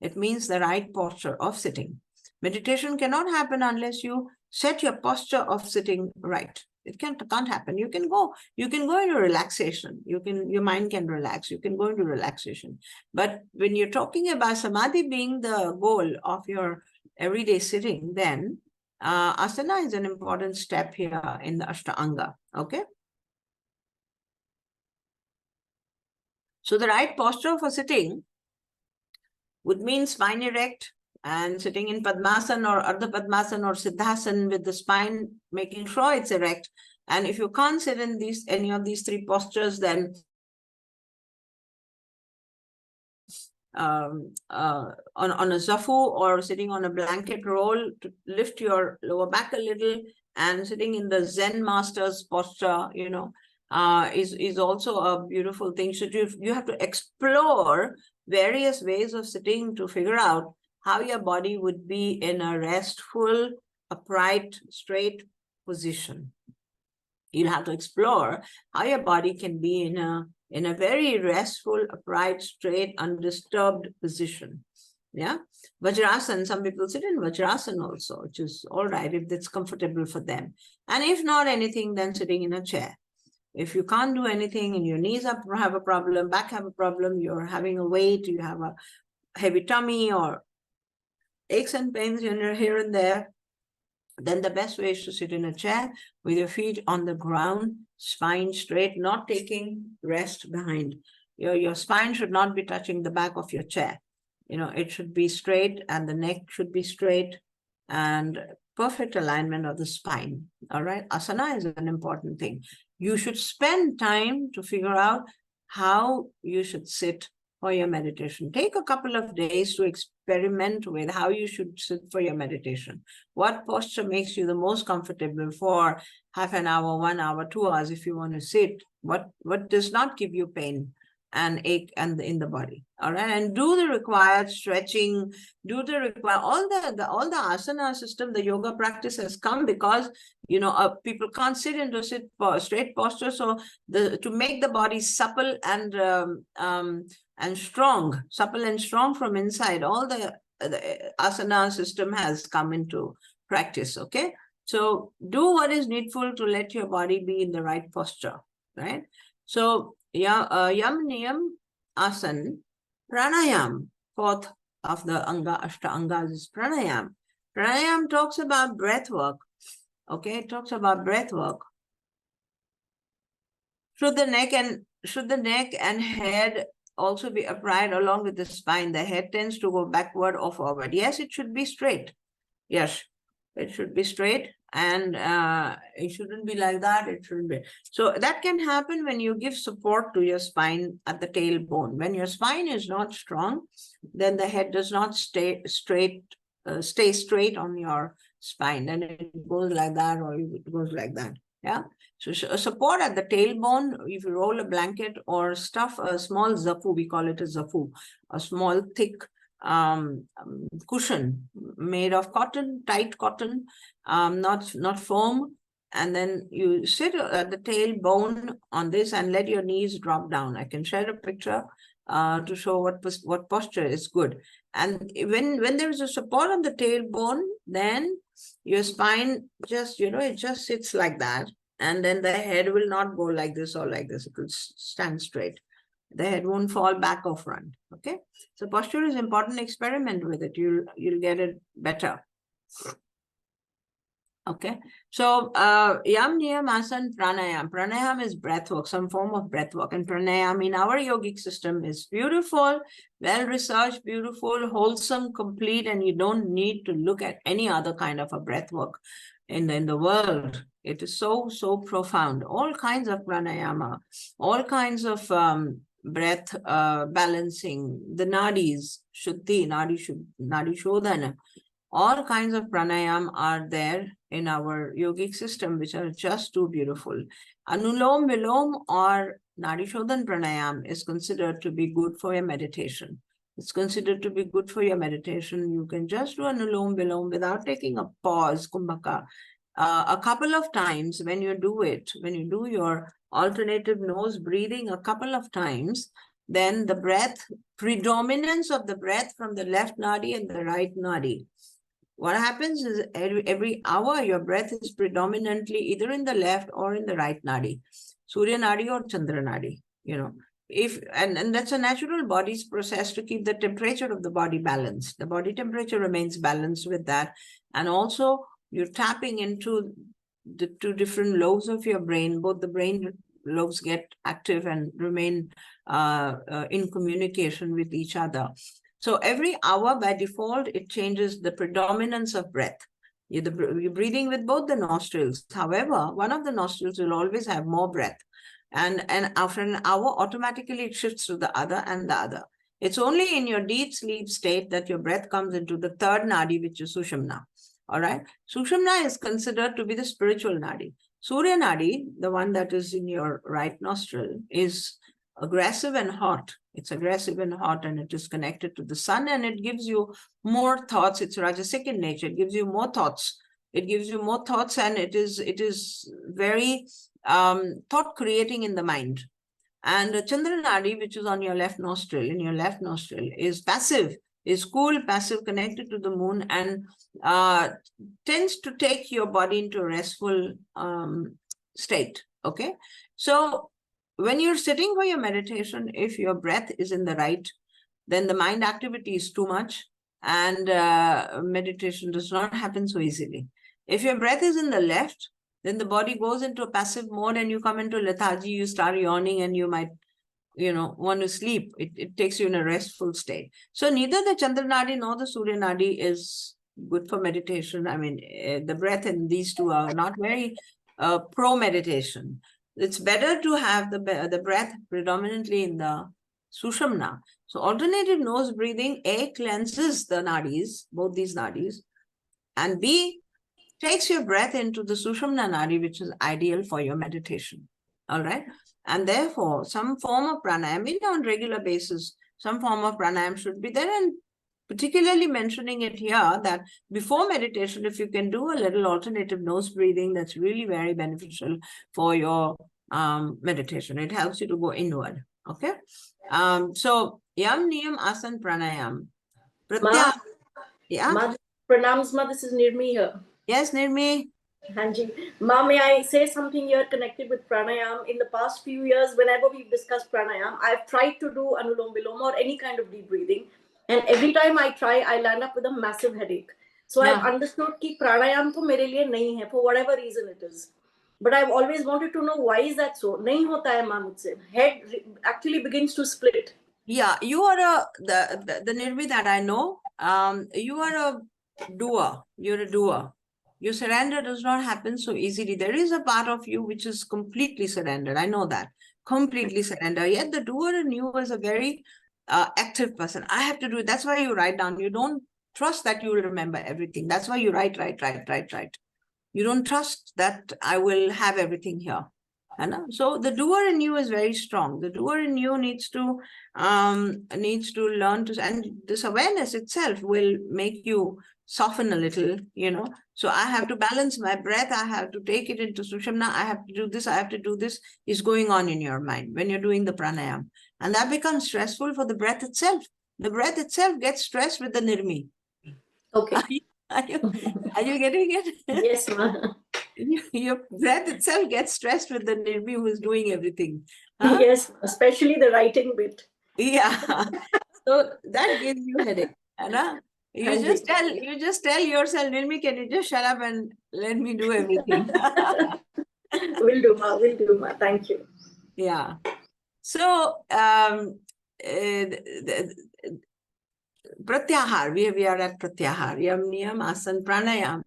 It means the right posture of sitting. Meditation cannot happen unless you set your posture of sitting right. It can't happen. You can go into relaxation. Your mind can relax. You can go into relaxation. But when you're talking about samadhi being the goal of your everyday sitting, then asana is an important step here in the Ashtanga. Okay. So the right posture for sitting would mean spine erect and sitting in Padmasana or Ardha Padmasana or Siddhasana with the spine making sure it's erect. And if you can't sit in any of these three postures, then on a zafu or sitting on a blanket roll to lift your lower back a little, and sitting in the Zen master's posture, is also a beautiful thing. So you have to explore various ways of sitting to figure out how your body would be in a restful, upright, straight position. You'll have to explore how your body can be in a very restful, upright, straight, undisturbed position. Yeah. Vajrasana, some people sit in Vajrasana also, which is all right if that's comfortable for them. And if not anything, then sitting in a chair. If you can't do anything and your knees have a problem, back have a problem, you're having a weight, you have a heavy tummy or aches and pains here and there, then the best way is to sit in a chair with your feet on the ground, spine straight, not taking rest behind. Your spine should not be touching the back of your chair. It should be straight and the neck should be straight and perfect alignment of the spine. All right. Asana is an important thing. You should spend time to figure out how you should sit for your meditation. Take a couple of days to experiment with how you should sit for your meditation. What posture makes you the most comfortable for half an hour, 1 hour, 2 hours if you want to sit? What does not give you pain? and ache and in the body. All right, and do the required stretching, do the required all the asana system. The yoga practice has come because people can't sit into straight posture, so to make the body supple and strong, supple and strong from inside, all the asana system has come into practice. Okay, so do what is needful to let your body be in the right posture, right? So yam niyam asan pranayam, fourth of the ashta angas is pranayam. Pranayam talks about breath work. Okay, it talks about breath work. Should the neck and head also be upright along with the spine? The head tends to go backward or forward. Yes, it should be straight. Yes, it should be straight, and it shouldn't be like that. It shouldn't be. So that can happen when you give support to your spine at the tailbone. When your spine is not strong, then the head does not stay straight on your spine. Then it goes like that, or it goes like that. Yeah. So support at the tailbone. If you roll a blanket or stuff a small zafu, we call it a zafu, a small thick cushion made of cotton, tight cotton, not foam, and then you sit at the tailbone on this and let your knees drop down. I can share a picture to show what posture is good. And when there is a support on the tailbone, then your spine just it just sits like that, and then the head will not go like this or like this. It will stand straight. The head won't fall back or front. Okay, so posture is important. Experiment with it. You'll get it better. Okay, so yam niyam asan pranayam. Pranayam is breath work, some form of breath work, and pranayam in our yogic system is beautiful, well researched, beautiful, wholesome, complete, and you don't need to look at any other kind of a breath work in the world. It is so profound. All kinds of pranayama, all kinds of breath balancing, the nadis, shuddhi, nadi shodhana, all kinds of pranayam are there in our yogic system, which are just too beautiful. Anulom Vilom or Nadi Shodhan pranayam is considered to be good for your meditation. It's considered to be good for your meditation. You can just do Anulom Vilom without taking a pause, kumbhaka. A couple of times when you do your alternative nose breathing a couple of times, then the predominance of the breath from the left nadi and the right nadi. What happens is every hour your breath is predominantly either in the left or in the right nadi, Surya nadi or Chandra nadi, and that's a natural body's process to keep the temperature of the body balanced. The body temperature remains balanced with that. And also you're tapping into the two different lobes of your brain. Both the brain lobes get active and remain in communication with each other. So every hour, by default, it changes the predominance of breath. You're breathing with both the nostrils. However, one of the nostrils will always have more breath. And after an hour, automatically it shifts to the other and the other. It's only in your deep sleep state that your breath comes into the third nadi, which is Sushumna. All right. Sushumna is considered to be the spiritual nadi. Surya nadi, the one that is in your right nostril, is aggressive and hot. It's aggressive and hot, and it is connected to the sun, and it gives you more thoughts. It's rajasic in nature. It gives you more thoughts. It gives you more thoughts, and it is very thought creating in the mind. And Chandra nadi, which is on your left nostril, is passive, is cool, passive, connected to the moon, and tends to take your body into a restful state. Okay, so when you're sitting for your meditation, if your breath is in the right, then the mind activity is too much, and meditation does not happen so easily. If your breath is in the left, then the body goes into a passive mode and you come into lethargy, you start yawning, and you might want to sleep. It takes you in a restful state. So neither the Chandra nadi nor the Surya nadi is good for meditation. I mean, the breath in these two are not very pro meditation. It's better to have the breath predominantly in the Sushumna. So alternative nose breathing, A, cleanses the nadis, both these nadis, and B, takes your breath into the Sushumna nadi, which is ideal for your meditation. All right. And therefore, some form of pranayama, on regular basis, some form of pranayama should be there. And particularly mentioning it here that before meditation, if you can do a little alternative nose breathing, that's really very beneficial for your meditation. It helps you to go inward. Okay. So yam, niyam, asan, pranayam. Ma, Yeah. Ma, pranams, Ma, this is Nirmi here. Yes, Nirmi. Hanji. Ma, may I say something here connected with pranayam? In the past few years, whenever we've discussed pranayam, I've tried to do anulom vilom or any kind of deep breathing. And every time I try, I land up with a massive headache. So I've understood that pranayam to mere liye nahi hai, for whatever reason it is. But I've always wanted to know why is that so? Nahi hota hai ma mujhse. Head actually begins to split. Yeah, you are the Nirmi that I know. You are a doer. You're a doer. Your surrender does not happen so easily. There is a part of you which is completely surrendered. I know that. Completely surrender. Yet the doer in you is a very active person. I have to do it. That's why you write down. You don't trust that you will remember everything. That's why you write. You don't trust that I will have everything here. So the doer in you is very strong. The doer in you needs to learn to, and this awareness itself will make you soften a little, So I have to balance my breath. I have to take it into Sushumna. I have to do this. I have to do this is going on in your mind when you're doing the pranayam. And that becomes stressful for the breath itself. The breath itself gets stressed with the nirmi. Okay. Are you getting it? Yes, ma. Your breath itself gets stressed with the nirmi who is doing everything. Huh? Yes, especially the writing bit. Yeah. So that gives you headache. You just tell yourself, Nirmi, can you just shut up and let me do everything? Will do, ma. Thank you. Yeah. So pratyahar, we are at pratyahar. Yam, niyam, asan, pranayam.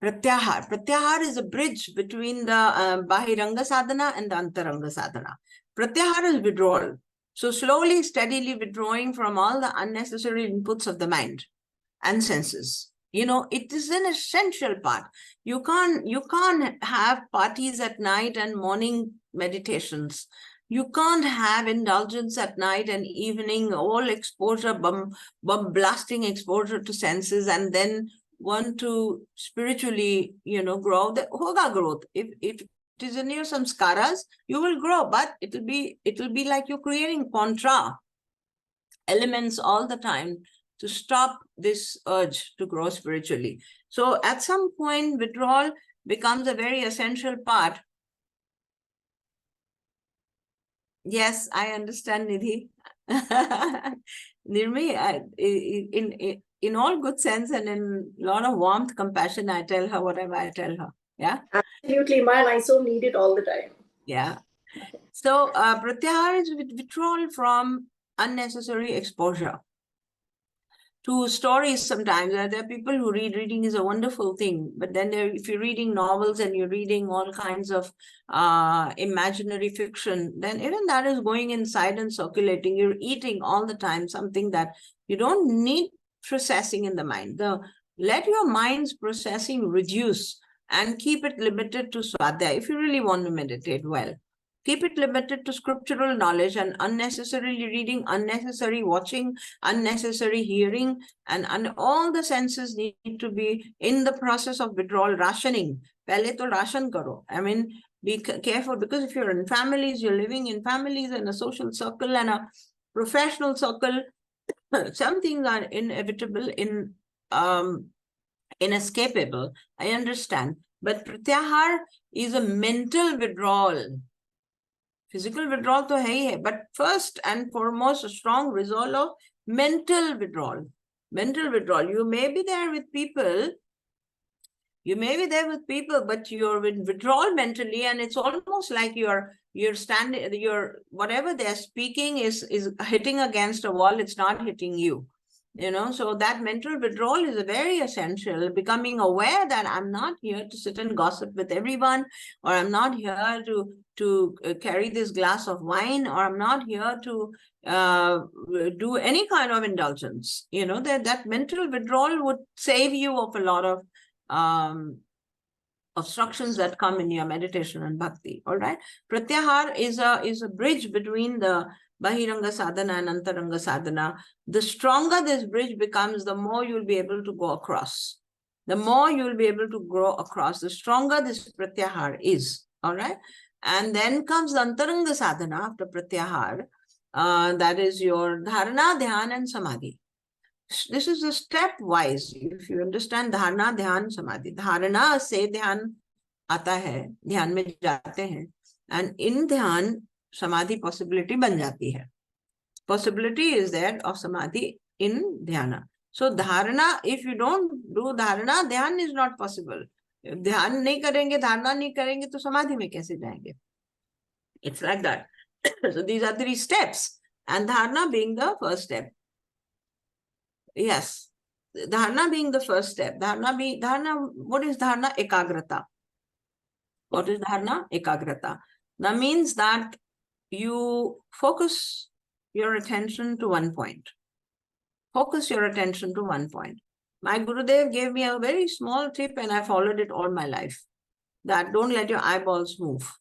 Pratyahar. Pratyahar is a bridge between the Bahiranga sadhana and the Antaranga sadhana. Pratyahar is withdrawal. So slowly, steadily withdrawing from all the unnecessary inputs of the mind and senses. It is an essential part. You can't have parties at night and morning meditations. You can't have indulgence at night and evening, all exposure, blasting exposure to senses, and then want to spiritually, grow. The hoga growth. If it is in your samskaras, you will grow, but it'll be like you're creating contra elements all the time to stop this urge to grow spiritually. So at some point, withdrawal becomes a very essential part. Yes, I understand, Nidhi. Nirmi, in all good sense and in a lot of warmth, compassion, I tell her whatever I tell her. Yeah? Absolutely, man. I so need it all the time. Yeah. So pratyahar is withdrawal from unnecessary exposure to stories. Sometimes there are people who reading is a wonderful thing, but then if you're reading novels and you're reading all kinds of imaginary fiction, then even that is going inside and circulating. You're eating all the time something that you don't need processing in the mind. Let your mind's processing reduce and keep it limited to swadhyaya if you really want to meditate well. Keep it limited to scriptural knowledge, and unnecessarily reading, unnecessary watching, unnecessary hearing, and all the senses need to be in the process of withdrawal, rationing. Pehle to ration karo. I mean, be careful, because if you're in families, you're living in families and a social circle and a professional circle, some things are inevitable, inescapable. I understand. But pratyahar is a mental withdrawal. Physical withdrawal to hai, but first and foremost, a strong resolve of mental withdrawal. Mental withdrawal. You may be there with people, but you're in withdrawal mentally, and it's almost like you're standing, whatever they're speaking is hitting against a wall, it's not hitting you. So that mental withdrawal is a very essential, becoming aware that I'm not here to sit and gossip with everyone, or I'm not here to carry this glass of wine, or I'm not here to do any kind of indulgence. That mental withdrawal would save you of a lot of obstructions that come in your meditation and bhakti. All right. Pratyahar is a bridge between the Bahiranga sadhana and Antaranga sadhana. The stronger this bridge becomes, the more you'll be able to go across. The more you'll be able to grow across, the stronger this Pratyahar is. All right. And then comes the Antaranga sadhana after Pratyahar. That is your dharana, dhyan, and samadhi. This is a stepwise. If you understand dharana, dhyan, samadhi. Dharana se dhyan आता है, ध्यान में जाते हैं, and in ध्यान samadhi possibility बन जाती है. Possibility is there of samadhi in dhyana. So dharana, if you don't do dharana, dhyan is not possible. If ध्यान नहीं करेंगे, धारणा नहीं करेंगे, तो समाधि में कैसे जाएंगे? It's like that. So these are 3 steps, and dharana being the first step. Yes, dharana being the first step. Dharana, what is dharana? Ekagrata. What is dharana? Ekagrata. That means that you focus your attention to one point. Focus your attention to one point. My Gurudev gave me a very small tip and I followed it all my life. That don't let your eyeballs move.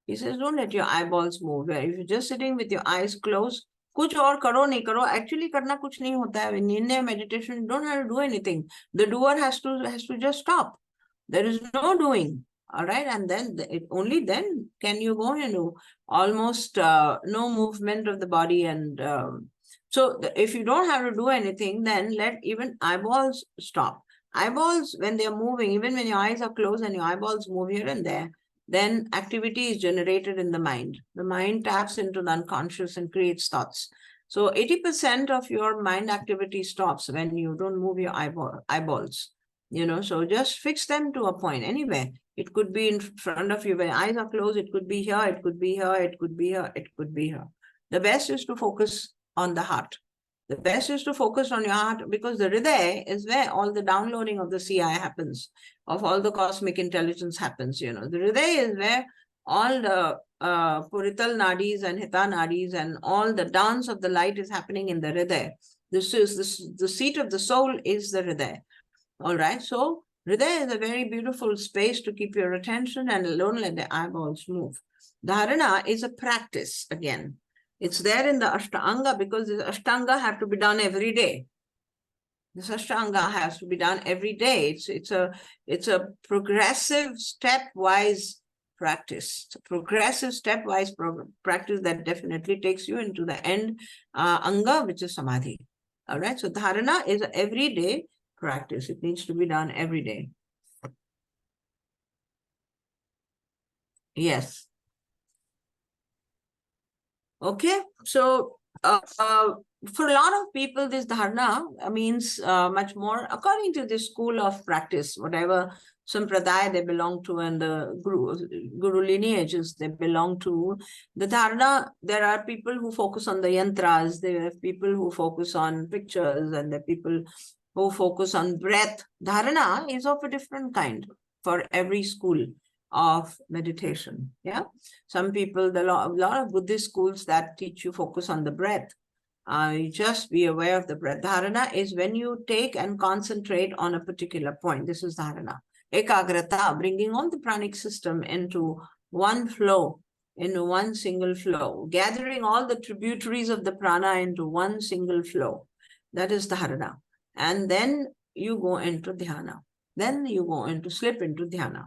He says, don't let your eyeballs move. If you're just sitting with your eyes closed, kuch aur karo nahi karo. Actually, karna kuch nahi hota hai. In Indian meditation, you don't have to do anything. The doer has to just stop. There is no doing. All right. And then only then can you go into almost no movement of the body. And so if you don't have to do anything, then let even eyeballs stop. Eyeballs, when they're moving, even when your eyes are closed and your eyeballs move here and there, then activity is generated in the mind. The mind taps into the unconscious and creates thoughts. So 80% of your mind activity stops when you don't move your eyeballs. So just fix them to a point anywhere. It could be in front of you when eyes are closed. It could be here. It could be here. It could be here. It could be here. The best is to focus on the heart. The best is to focus on your heart, because the Hridaya is where all the downloading of the CI happens, of all the cosmic intelligence happens. The Hridaya is where all the Purital Nadis and Hita Nadis and all the dance of the light is happening in the Hridaya. The seat of the soul is the Hridaya. All right. So Hridaya is a very beautiful space to keep your attention and don't let the eyeballs move. Dharana is a practice again. It's there in the Ashtanga because the Ashtanga have to be done every day. This Ashtanga has to be done every day. It's a progressive stepwise practice. It's a progressive stepwise practice that definitely takes you into the end Anga, which is Samadhi. All right. So Dharana is an everyday practice. It needs to be done every day. Yes. Okay. So for a lot of people, this dharana means much more according to this school of practice, whatever sampradaya they belong to and the guru lineages they belong to. The dharana, there are people who focus on the yantras, there are people who focus on pictures, and there are people who focus on breath. Dharana is of a different kind for every school of meditation. Yeah, some people, a lot of Buddhist schools that teach you focus on the breath. You just be aware of the breath. Dharana is when you take and concentrate on a particular point. This is dharana. Ekagrata, bringing all the pranic system into one flow, into one single flow, gathering all the tributaries of the prana into one single flow. That is dharana. And then you go into dhyana. Then you go into slip into dhyana.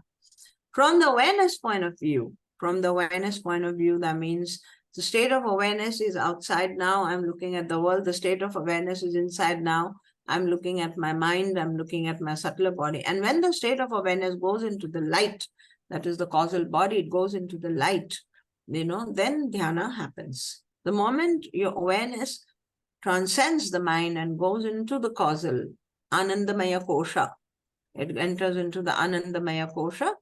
From the awareness point of view, that means the state of awareness is outside now. I'm looking at the world. The state of awareness is inside now. I'm looking at my mind. I'm looking at my subtler body. And when the state of awareness goes into the light, that is the causal body, it goes into the light, then dhyana happens. The moment your awareness transcends the mind and goes into the causal, Anandamaya Kosha, it enters into the Anandamaya Kosha,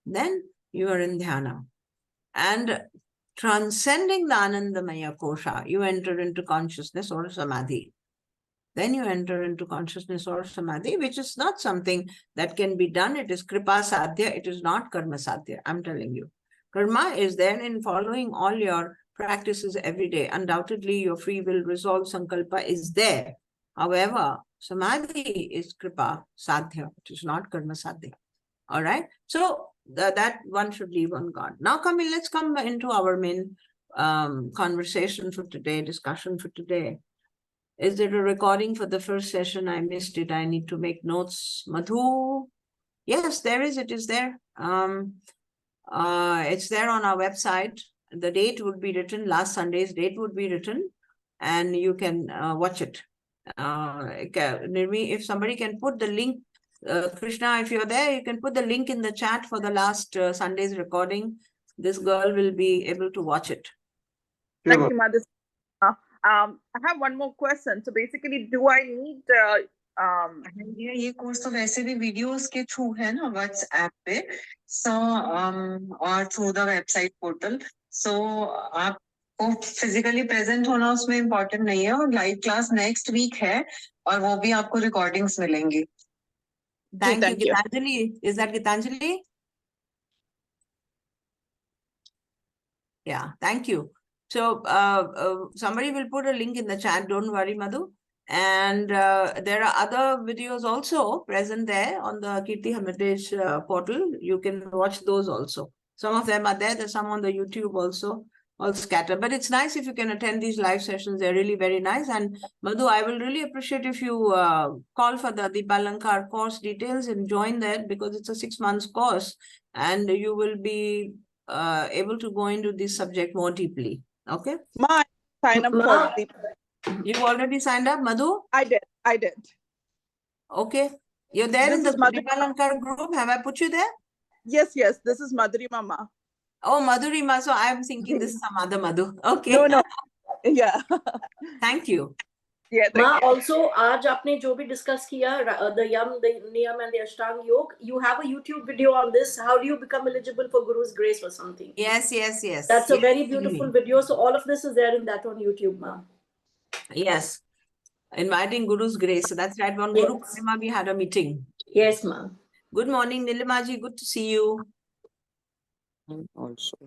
then you are in dhyana. And transcending the Anandamaya Kosha, you enter into consciousness or samadhi. Then you enter into consciousness or samadhi, which is not something that can be done. It is kripa sadhya. It is not karma sadhya. I'm telling you. Karma is there in following all your practices every day. Undoubtedly, your free will, resolve, sankalpa is there. However, samadhi is kripa sadhya. It is not karma sadhya. All right. So that one should leave on God. Now let's come into our main conversation for today, discussion for today. Is there a recording for the first session? I missed it. I need to make notes. Madhu? Yes, there is. It is there. It's there on our website. The date would be written, last Sunday's date would be written, and you can watch it. Nirmi, if somebody can put the link, Krishna, if you're there, you can put the link in the chat for the last Sunday's recording. This girl will be able to watch it. Thank you, Madhu. I have one more question. So basically, do I need ये course तो वैसे भी videos के through है ना WhatsApp पे और through the website portal सो आपको फिजिकली प्रेजेंट होना उसमें इम्पोर्टेंट नहीं है और लाइव क्लास नेक्स्ट वीक है और वो भी आपको रिकॉर्डिंग्स मिलेंगी. Thank you, Gitanjali. Is that Gitanjali? Yeah, thank you. So somebody will put a link in the chat. Don't worry, Madhu. And there are other videos also present there on the Kirti Hermitage portal. You can watch those also. Some of them are there. There's some on the YouTube also, all scattered. But it's nice if you can attend these live sessions. They're really very nice. And Madhu, I will really appreciate if you call for the Balankar course details and join that, because it's a 6 months course and you will be able to go into this subject more deeply. Okay? my sign up for the... You already signed up, Madhu? I did. Okay. You're there This in the is Madhu- Balankar group. Have I put you there? Yes. This is Madhuri Mama. Oh, Madhurima. So I'm thinking this is some other Madhu. Okay. No. Yeah. Thank you. Yeah. Ma, Thank you. also, आज आपने जो भी discuss किया, the Yam, the Niyam, and the Ashtang Yoga, you have a YouTube video on this. How do you become eligible for Guru's grace or something? Yes. That's a Yes, very beautiful video. So all of this is there in that on YouTube, ma. Yes. Inviting Guru's grace. So that's right. On Yes. Guru Purnima, we had a meeting. Yes, ma. Good morning, Nilimaji. Good to see you. Also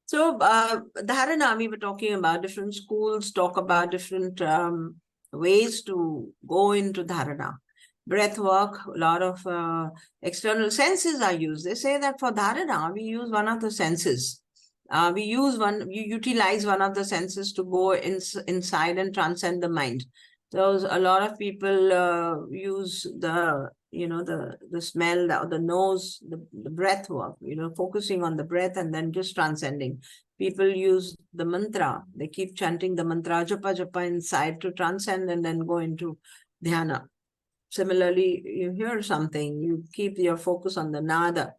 So, Dharana, we were talking about different schools, talk about different ways to go into Dharana. Breath work, a lot of external senses are used. They say that for Dharana, we use one of the senses. You utilize one of the senses to go inside and transcend the mind. So a lot of people use the smell, the nose, the breath work, focusing on the breath and then just transcending. People use the mantra. They keep chanting the mantra, japa japa inside to transcend and then go into dhyana. Similarly, you hear something, you keep your focus on the nada,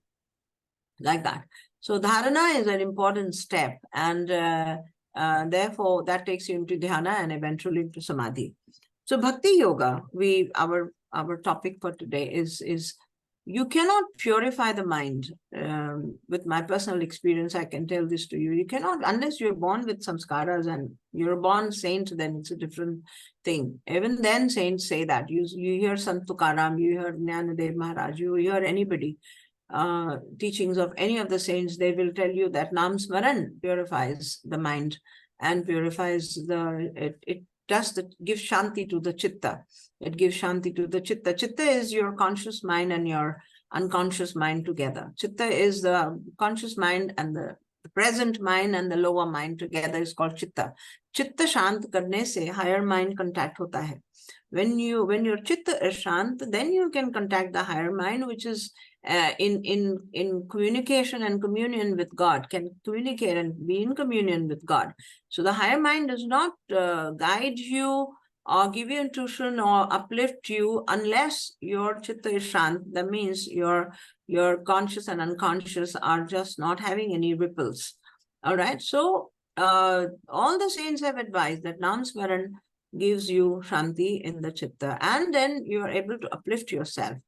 like that. So dharana is an important step, and therefore that takes you into dhyana and eventually into samadhi. So bhakti yoga, our topic for today is you cannot purify the mind. With my personal experience, I can tell this to you. You cannot, unless you're born with samskaras and you're a born saint, then it's a different thing. Even then, saints say that. You hear Sant Tukaram, you hear Jnanadev Maharaj, you hear anybody, teachings of any of the saints, they will tell you that Nam Smaran purifies the mind and purifies it gives shanti to the chitta. It gives shanti to the chitta. Chitta is your conscious mind and your unconscious mind together. Chitta is the conscious mind and the present mind and the lower mind together is called chitta. Chitta shant karne se higher mind contact hota hai. When your chitta is shant, then you can contact the higher mind, which is in communication and communion with God, can communicate and be in communion with God. So the higher mind does not guide you or give you intuition or uplift you unless your chitta is shant. That means your conscious and unconscious are just not having any ripples. All right. So all the saints have advised that Nam Smaran gives you shanti in the chitta, and then you are able to uplift yourself.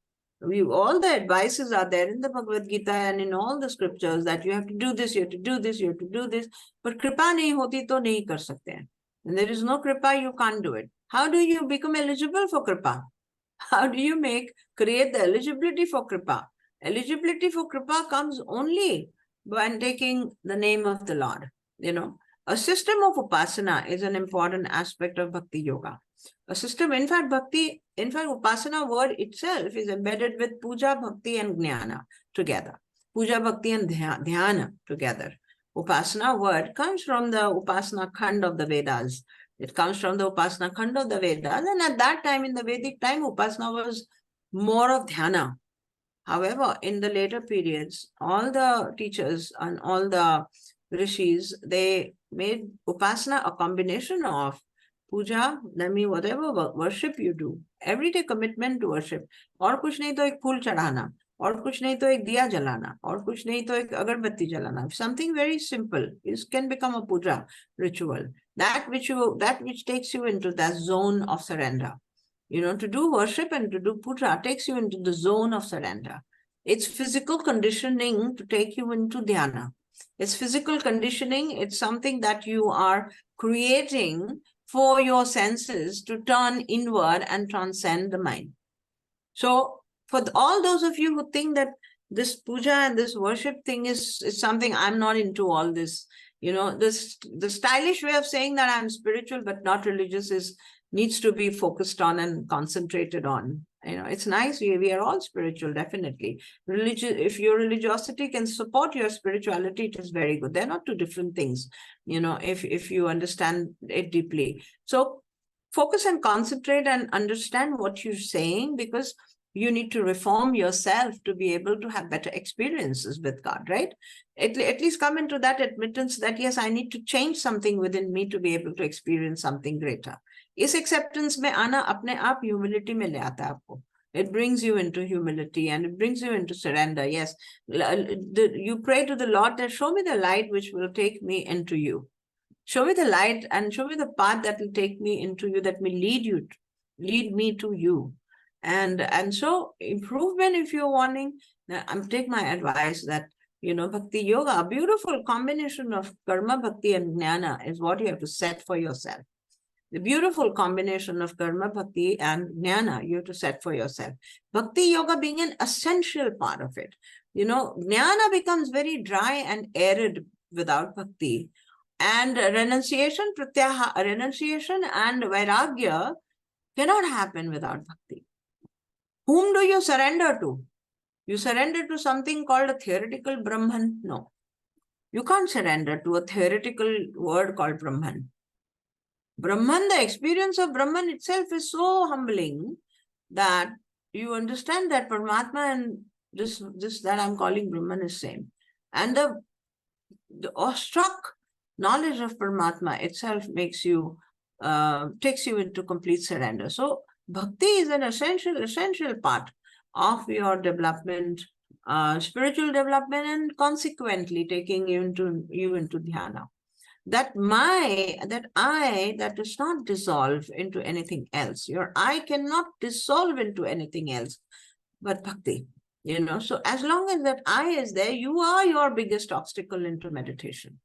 All the advices are there in the Bhagavad Gita and in all the scriptures that you have to do this, you have to do this, you have to do this. But kripa nahi hoti to nahi kar sakte hain. When there is no kripa, you can't do it. How do you become eligible for kripa? How do you create the eligibility for kripa? Eligibility for kripa comes only when taking the name of the Lord. A system of upasana is an important aspect of bhakti yoga. A system, in fact, bhakti, in fact, upasana word itself is embedded with puja, bhakti, and jnana together. Puja, bhakti, and dhyana together. Upasana word comes from the upasana khand of the Vedas. It comes from the upasana khand of the Vedas. And at that time, in the Vedic time, upasana was more of dhyana. However, in the later periods, all the teachers and all the rishis, they made upasana a combination of puja, nami, whatever worship you do, everyday commitment to worship. और कुछ नहीं तो एक फूल चढ़ाना, और कुछ नहीं तो एक दिया जलाना, और कुछ नहीं तो एक अगरबत्ती जलाना. Something very simple. It can become a puja ritual. That which takes you into that zone of surrender. You know, to do worship and to do puja takes you into the zone of surrender. It's physical conditioning to take you into dhyana. It's physical conditioning. It's something that you are creating for your senses to turn inward and transcend the mind. So for all those of you who think that this puja and this worship thing is something, I'm not into all this, you know, the stylish way of saying that I'm spiritual but not religious needs to be focused on and concentrated on. You know, it's nice. We are all spiritual, definitely. If your religiosity can support your spirituality, it is very good. They're not two different things, you know, if you understand it deeply. So focus and concentrate and understand what you're saying, because you need to reform yourself to be able to have better experiences with God, right? At least come into that admittance that, yes, I need to change something within me to be able to experience something greater. इस acceptance में आना अपने आप humility में ले आता है आपको. It brings you into humility and it brings you into surrender. Yes, you pray to the Lord that show me the light which will take me into you. Show me the light and show me the path that will take me into you, that will lead me to you. And so improvement, if you're wanting, take my advice that, you know, bhakti yoga, a beautiful combination of karma, bhakti, and jnana is what you have to set for yourself. The beautiful combination of karma, bhakti, and jnana you have to set for yourself. Bhakti yoga being an essential part of it. You know, jnana becomes very dry and arid without bhakti. And renunciation and vairagya cannot happen without bhakti. Whom do you surrender to? You surrender to something called a theoretical Brahman? No. You can't surrender to a theoretical word called Brahman. Brahman, the experience of Brahman itself is so humbling that you understand that Paramatma and this that I'm calling Brahman is same. And the awestruck knowledge of Paramatma itself makes you, takes you into complete surrender. So bhakti is an essential part of your development, spiritual development, and consequently taking you into dhyana. That does not dissolve into anything else. Your I cannot dissolve into anything else but bhakti. You know, so as long as that I is there, you are your biggest obstacle into meditation.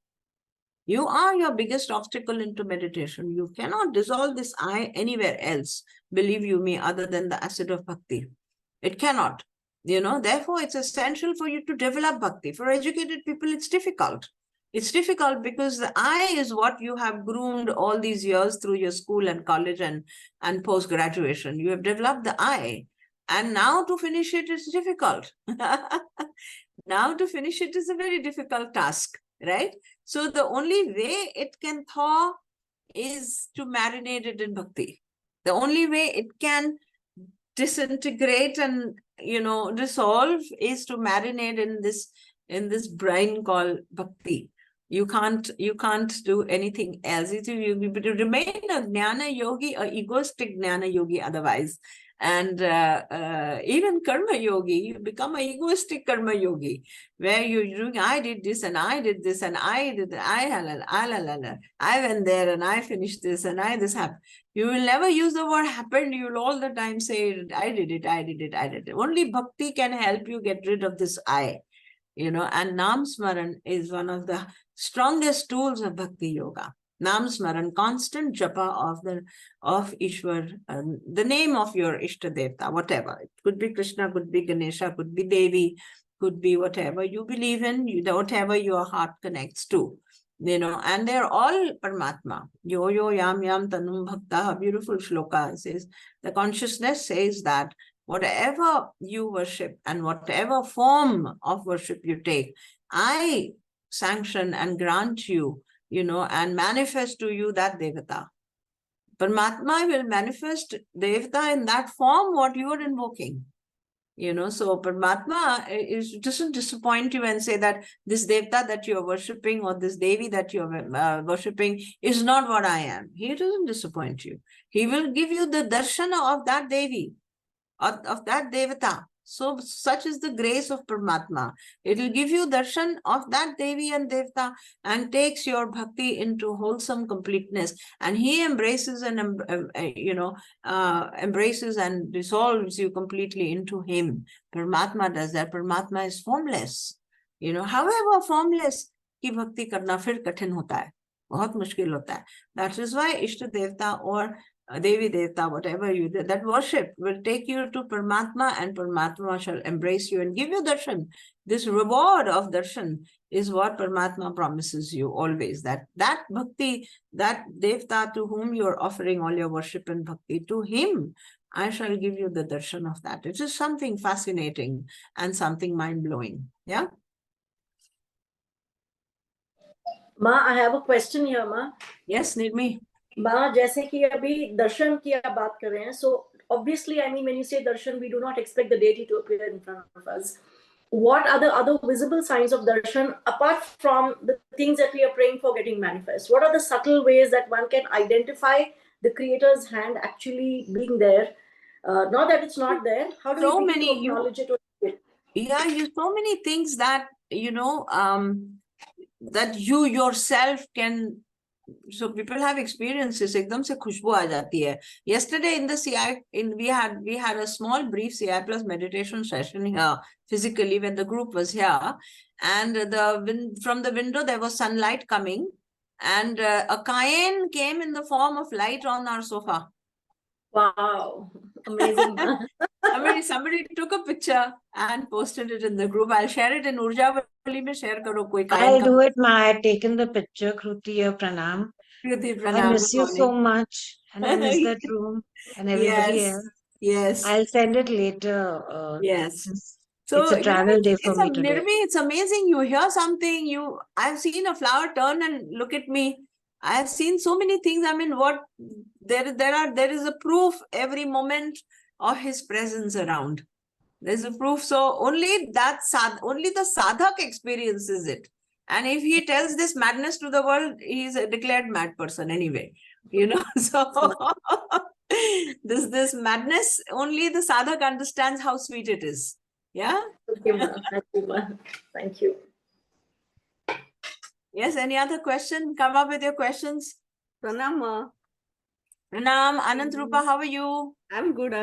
You are your biggest obstacle into meditation. You cannot dissolve this I anywhere else, believe you me, other than the acid of bhakti. It cannot. You know, therefore, it's essential for you to develop bhakti. For educated people, it's difficult. It's difficult because the I is what you have groomed all these years through your school and college and post-graduation. You have developed the I. And now to finish it is difficult. Now to finish it is a very difficult task, right? So the only way it can thaw is to marinate it in bhakti. The only way it can disintegrate and, you know, dissolve is to marinate in this brine called bhakti. You can't do anything else. You remain a jnana yogi, a egoistic jnana yogi otherwise. And even karma yogi, you become an egoistic karma yogi, where you're doing, I did this and I did this and I did, I went there and I finished this and this happened. You will never use the word happened. You will all the time say, I did it, I did it, I did it. Only bhakti can help you get rid of this I. You know, and Nam Smaran is one of the strongest tools of bhakti yoga. Nam Smaran, constant japa of Ishwar, the name of your Ishtadevta, whatever. It could be Krishna, could be Ganesha, could be Devi, could be whatever you believe in, whatever your heart connects to. and they're all Paramatma. Yo yo yam yam tanum bhakta, beautiful shloka says. The consciousness says that whatever you worship and whatever form of worship you take, I sanction and grant you, and manifest to you that Devata. Paramatma will manifest Devata in that form what you are invoking. So Paramatma doesn't disappoint you and say that this Devta that you're worshipping or this Devi that you're worshipping is not what I am. He doesn't disappoint you. He will give you the darshana of that Devi, of that Devata. So such is the grace of Paramatma. It will give you darshan of that Devi and Devta and takes your bhakti into wholesome completeness. And he embraces and embraces and dissolves you completely into him. Paramatma does that. Paramatma is formless. However formless की भक्ति करना फिर कठिन होता है, बहुत मुश्किल होता है. That is why Ishta Devta or Devi Devta, whatever you did, that worship will take you to Paramatma, and Paramatma shall embrace you and give you darshan. This reward of darshan is what Paramatma promises you always, that bhakti, that Devta to whom you are offering all your worship and bhakti, to him I shall give you the darshan of that. It is something fascinating and something mind-blowing. Yeah? Ma, I have a question here, Ma. Yes, Nirmi. Ma, जैसे कि अभी दर्शन की आप बात कर रहे हैं, so obviously, I mean, when you say darshan, we do not expect the deity to appear in front of us. What are the other visible signs of darshan apart from the things that we are praying for getting manifest? What are the subtle ways that one can identify the Creator's hand actually being there? Not that it's not there. How do we begin to acknowledge it? Yeah, so many things that that you yourself can. So people have experiences. एकदम से खुशबू आ जाती है. Yesterday in the CI, we had a small brief CI plus meditation session here physically when the group was here, and from the window there was sunlight coming, and a Cayenne came in the form of light on our sofa. Wow, amazing. Somebody took a picture and posted it in the group. I'll share it in Urja mein share karo koi I'll do it, Ma. I've taken the picture. Kruti, pranam. Kruti, I pranam. miss you so much, and I miss that room and everybody else. Yes. I'll send it later. Yes. So it's a travel day for me today. Nirmi, it's amazing. You hear something. I've seen a flower turn and look at me. I have seen so many things. I mean, there is a proof every moment of his presence around. There's a proof. So only the sadhak experiences it. And if he tells this madness to the world, he's a declared mad person anyway. So this madness, only the sadhak understands how sweet it is. Yeah? Okay, Ma. Thank you, Ma. Thank you. Yes, any other question? Come up with your questions. Pranam, Ma. Pranam, Anand Rupa, how are you? I'm good.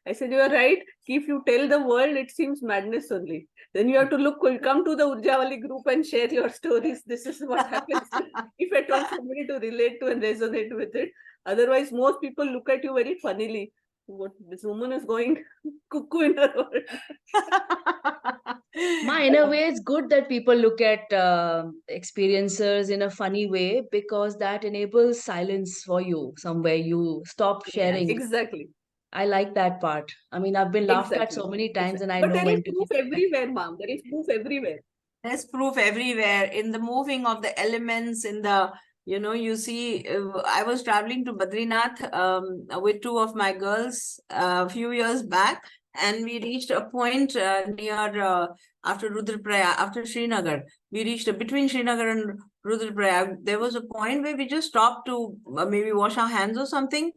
I said, you are right. If you tell the world, it seems madness only. Then you have to come to the Urjavali group and share your stories. This is what happens if I told somebody to relate to and resonate with it. Otherwise, most people look at you very funnily. What, this woman is going cuckoo in her world. Ma, in a way, it's good that people look at experiencers in a funny way, because that enables silence for you somewhere. You stop sharing. Exactly. I like that part. I mean, I've been laughed at so many times, and I know when to. But there is proof everywhere, ma'am. There is proof everywhere. There's proof everywhere in the moving of the elements, in the, you see, I was traveling to Badrinath with two of my girls a few years back, and we reached a point near after Rudraprayag, after Srinagar. We reached between Srinagar and Rudraprayag. There was a point where we just stopped to maybe wash our hands or something.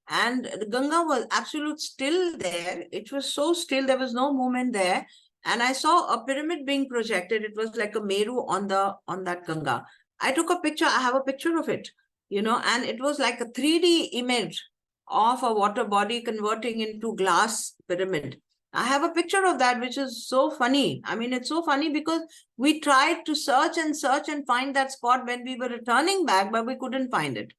And the Ganga was absolute still there. It was so still, there was no movement there. And I saw a pyramid being projected. It was like a Meru on that Ganga. I took a picture. I have a picture of it, and it was like a 3D image of a water body converting into glass pyramid. I have a picture of that, which is so funny. I mean, it's so funny because we tried to search and find that spot when we were returning back, but we couldn't find it.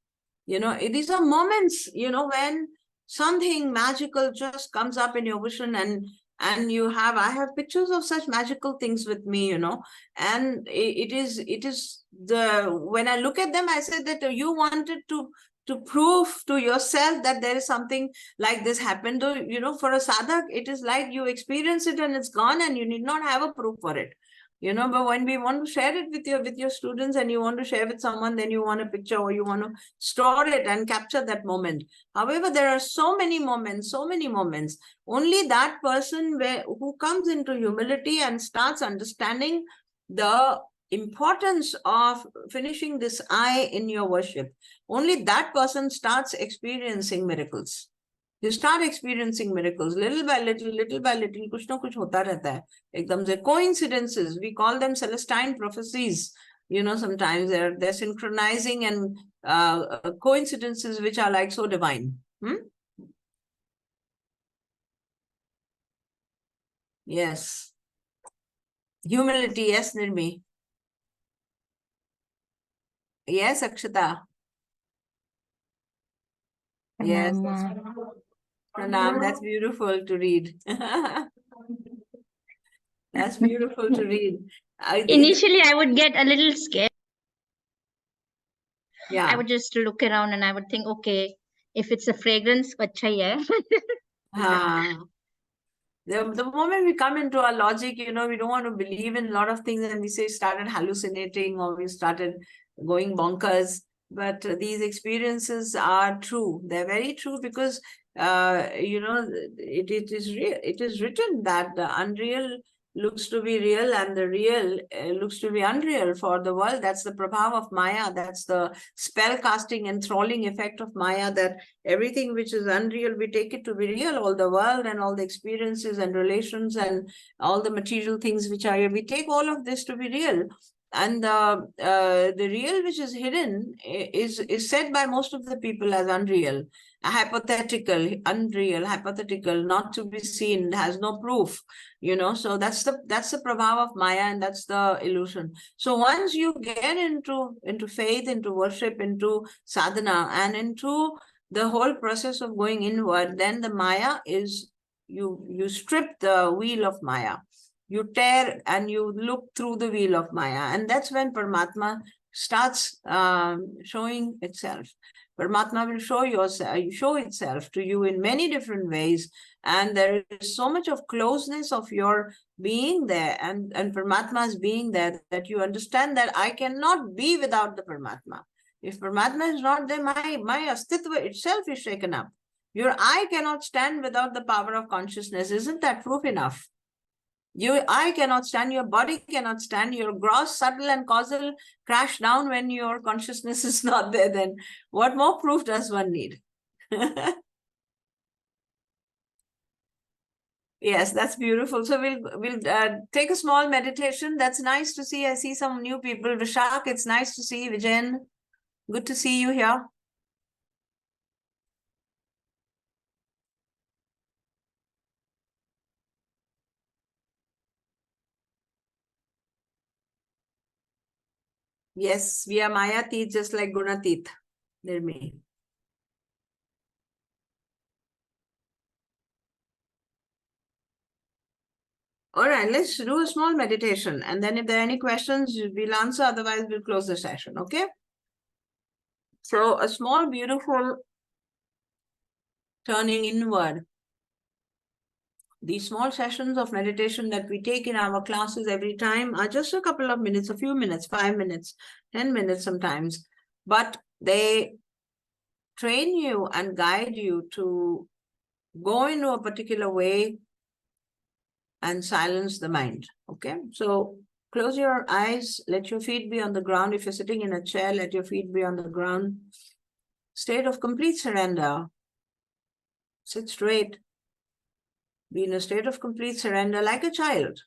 These are moments, when something magical just comes up in your vision, And I have pictures of such magical things with me, and it is when I look at them, I said that you wanted to prove to yourself that there is something like this happened. For a sadhak, it is like you experience it and it's gone, and you need not have a proof for it. But when we want to share it with your students, and you want to share with someone, then you want a picture, or you want to store it and capture that moment. However, there are so many moments. Only that person who comes into humility and starts understanding the importance of finishing this I in your worship, only that person starts experiencing miracles. You start experiencing miracles little by little, kuch na kuch hota rehta hai. Ekdam se coincidences, we call them celestine prophecies. Sometimes they're synchronizing and coincidences which are like so divine. Yes. Humility, yes, Nirmi. Yes, Akshata. Yes. Pranam, that's beautiful to read. That's beautiful to read. Initially, I would get a little scared. Yeah. I would just look around and I would think, okay, if it's a fragrance, acha hai. The moment we come into our logic, we don't want to believe in a lot of things, and we say started hallucinating, or we started going bonkers. But these experiences are true. They're very true, because it is real. It is written that the unreal looks to be real, and the real looks to be unreal for the world. That's the prabhav of Maya. That's the spell casting, enthralling effect of Maya, that everything which is unreal, we take it to be real. All the world and all the experiences and relations and all the material things which are here, we take all of this to be real. And the real which is hidden is said by most of the people as unreal, hypothetical, unreal, hypothetical, not to be seen, has no proof. So that's the prabhav of Maya, and that's the illusion. So once you get into faith, into worship, into sadhana, and into the whole process of going inward, then the Maya is, you strip the wheel of Maya. You tear and you look through the wheel of Maya, and that's when Paramatma starts showing itself. Paramatma will show itself to you in many different ways, and there is so much of closeness of your being there, and Paramatma's being there, that you understand that I cannot be without the Paramatma. If Paramatma is not there, my astitva itself is shaken up. Your I cannot stand without the power of consciousness. Isn't that proof enough? Your I cannot stand, your body cannot stand, your gross, subtle, and causal crash down when your consciousness is not there. Then what more proof does one need? Yes, that's beautiful. So we'll take a small meditation. That's nice to see. I see some new people. Vishak, it's nice to see you. Vijayan, good to see you here. Yes, we are Mayatit, just like Gunatit. Nirmi. All right, let's do a small meditation. And then if there are any questions, we'll answer. Otherwise, we'll close the session, okay? So a small, beautiful turning inward. These small sessions of meditation that we take in our classes every time are just a couple of minutes, a few minutes, 5 minutes, 10 minutes sometimes. But they train you and guide you to go into a particular way and silence the mind, okay? So close your eyes, let your feet be on the ground. If you're sitting in a chair, let your feet be on the ground. State of complete surrender. Sit straight. Be in a state of complete surrender like a child.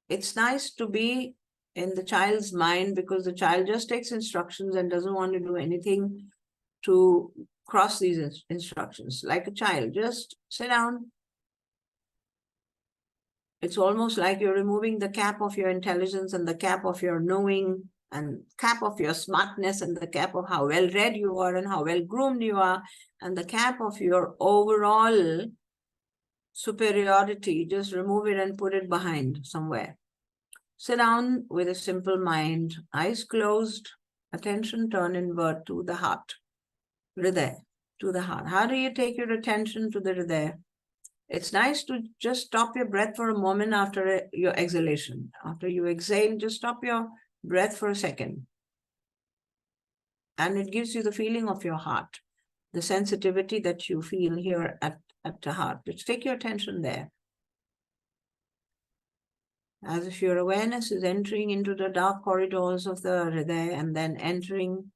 It's nice to be in the child's mind, because the child just takes instructions and doesn't want to do anything to cross these instructions. Like a child, just sit down. It's almost like you're removing the cap of your intelligence and the cap of your knowing and cap of your smartness and the cap of how well read you are and how well groomed you are and the cap of your overall superiority, just remove it and put it behind somewhere. Sit down with a simple mind, eyes closed, attention turned inward to the heart, Hriday, to the heart. How do you take your attention to the Hriday? It's nice to just stop your breath for a moment after your exhalation. After you exhale, just stop your breath for a second. And it gives you the feeling of your heart, the sensitivity that you feel here at the heart. Just take your attention there. As if your awareness is entering into the dark corridors of the Hriday and then entering,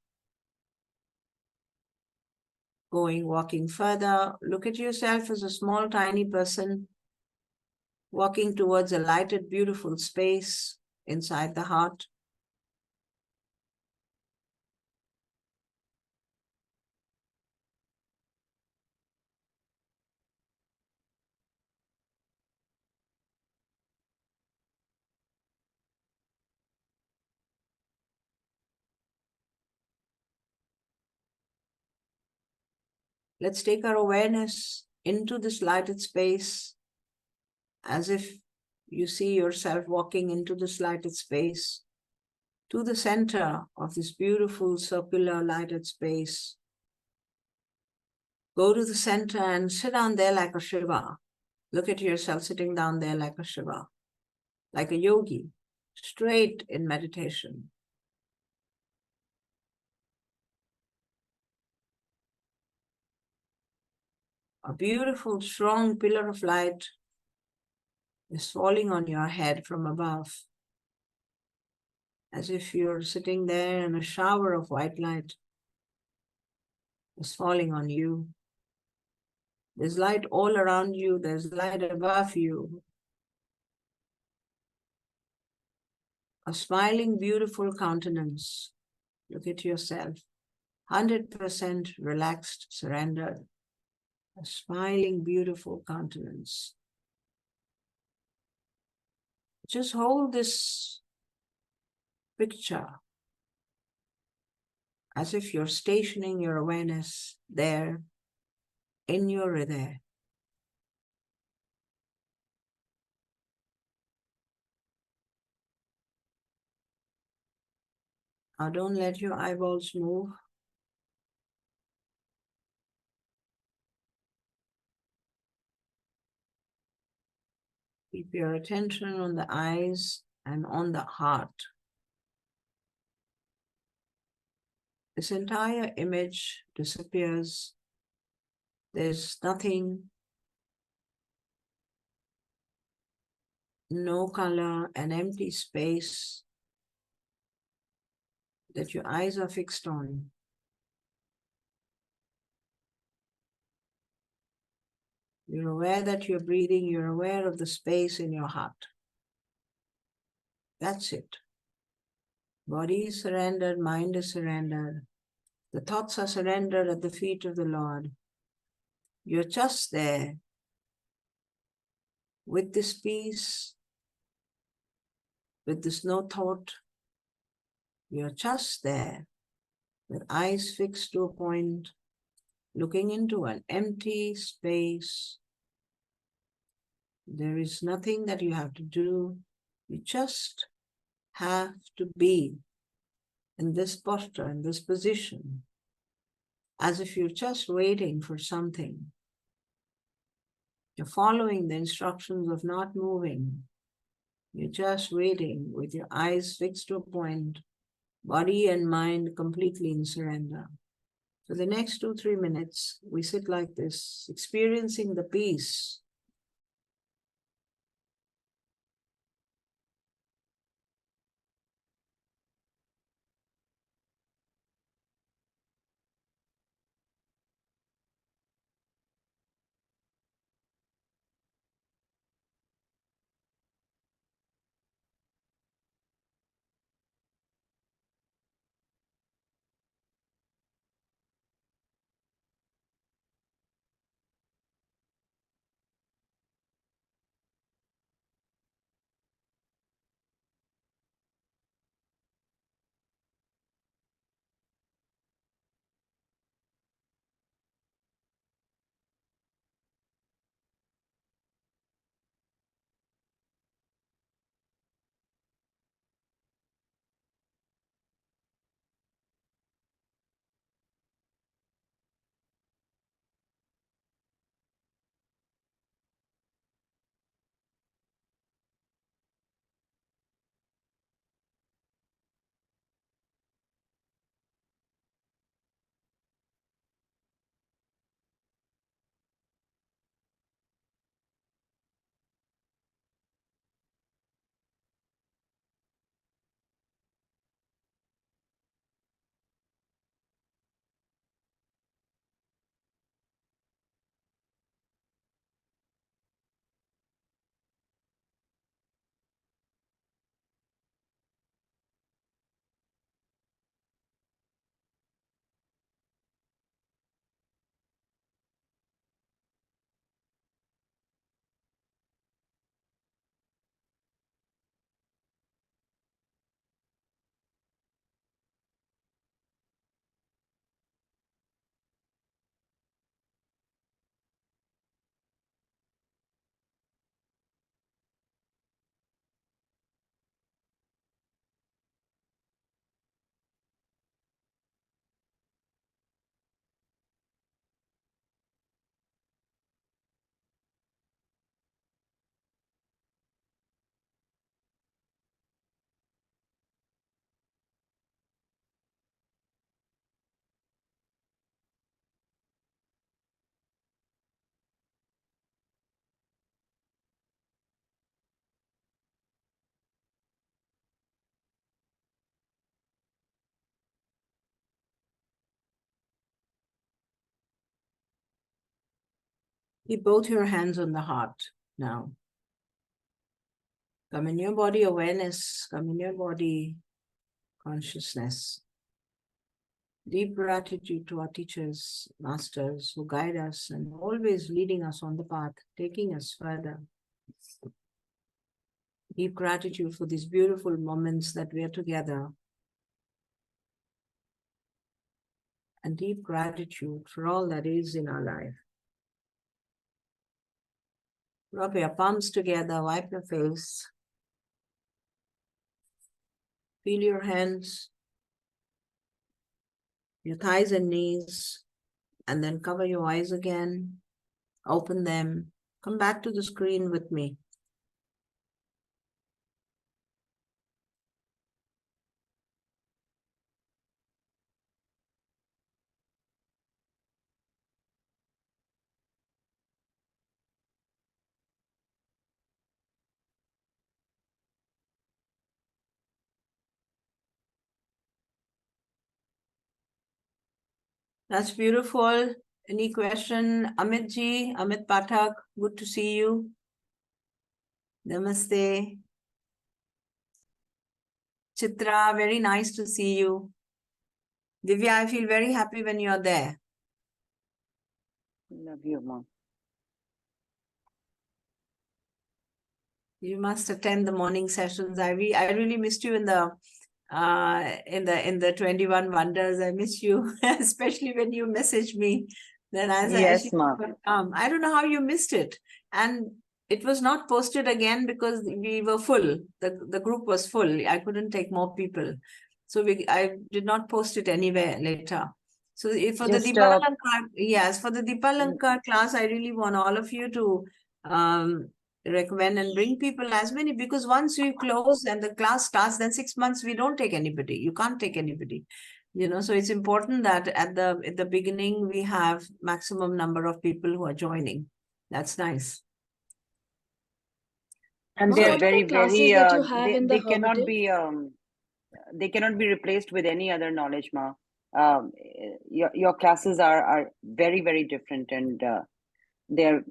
walking further. Look at yourself as a small, tiny person walking towards a lighted, beautiful space inside the heart. Let's take our awareness into this lighted space as if you see yourself walking into this lighted space to the center of this beautiful circular lighted space. Go to the center and sit down there like a Shiva. Look at yourself sitting down there like a Shiva, like a yogi, straight in meditation. A beautiful, strong pillar of light is falling on your head from above, as if you're sitting there and a shower of white light is falling on you. There's light all around you, there's light above you. A smiling, beautiful countenance. Look at yourself, 100% relaxed, surrendered. A smiling, beautiful countenance. Just hold this picture as if you're stationing your awareness there in your Hriday. Now don't let your eyeballs move. Keep your attention on the eyes and on the heart. This entire image disappears. There's nothing, no color, an empty space that your eyes are fixed on. You're aware that you're breathing, you're aware of the space in your heart. That's it. Body is surrendered, mind is surrendered. The thoughts are surrendered at the feet of the Lord. You're just there with this peace, with this no thought. You're just there with eyes fixed to a point, looking into an empty space. There is nothing that you have to do. You just have to be in this posture, in this position, as if you're just waiting for something. You're following the instructions of not moving. You're just waiting with your eyes fixed to a point, body and mind completely in surrender. For the next 2-3 minutes, we sit like this, experiencing the peace. Keep both your hands on the heart now. Come in your body awareness, come in your body consciousness. Deep gratitude to our teachers, masters who guide us and always leading us on the path, taking us further. Deep gratitude for these beautiful moments that we are together. And deep gratitude for all that is in our life. Rub your palms together, wipe your face. Feel your hands, your thighs and knees, and then cover your eyes again. Open them. Come back to the screen with me. That's beautiful. Any question? Amit ji, Amit Pathak, good to see you. Namaste. Chitra, very nice to see you. Divya, I feel very happy when you're there. Love you, Mom. You must attend the morning sessions. I really missed you in the 21 wonders. I miss you, especially when you messaged me. Then I said, Yes, Mom. I don't know how you missed it. And it was not posted again because we were full. The group was full. I couldn't take more people. So I did not post it anywhere later. So for the Deepalankar class, I really want all of you to recommend and bring people as many, because once we close and the class starts, then 6 months we don't take anybody. You can't take anybody. So it's important that at the beginning we have maximum number of people who are joining. That's nice. And Mom, they're what are very, the classes very, that you have in the they cannot Hermitage? they cannot be replaced with any other knowledge, Ma. Your classes are very, very different, and they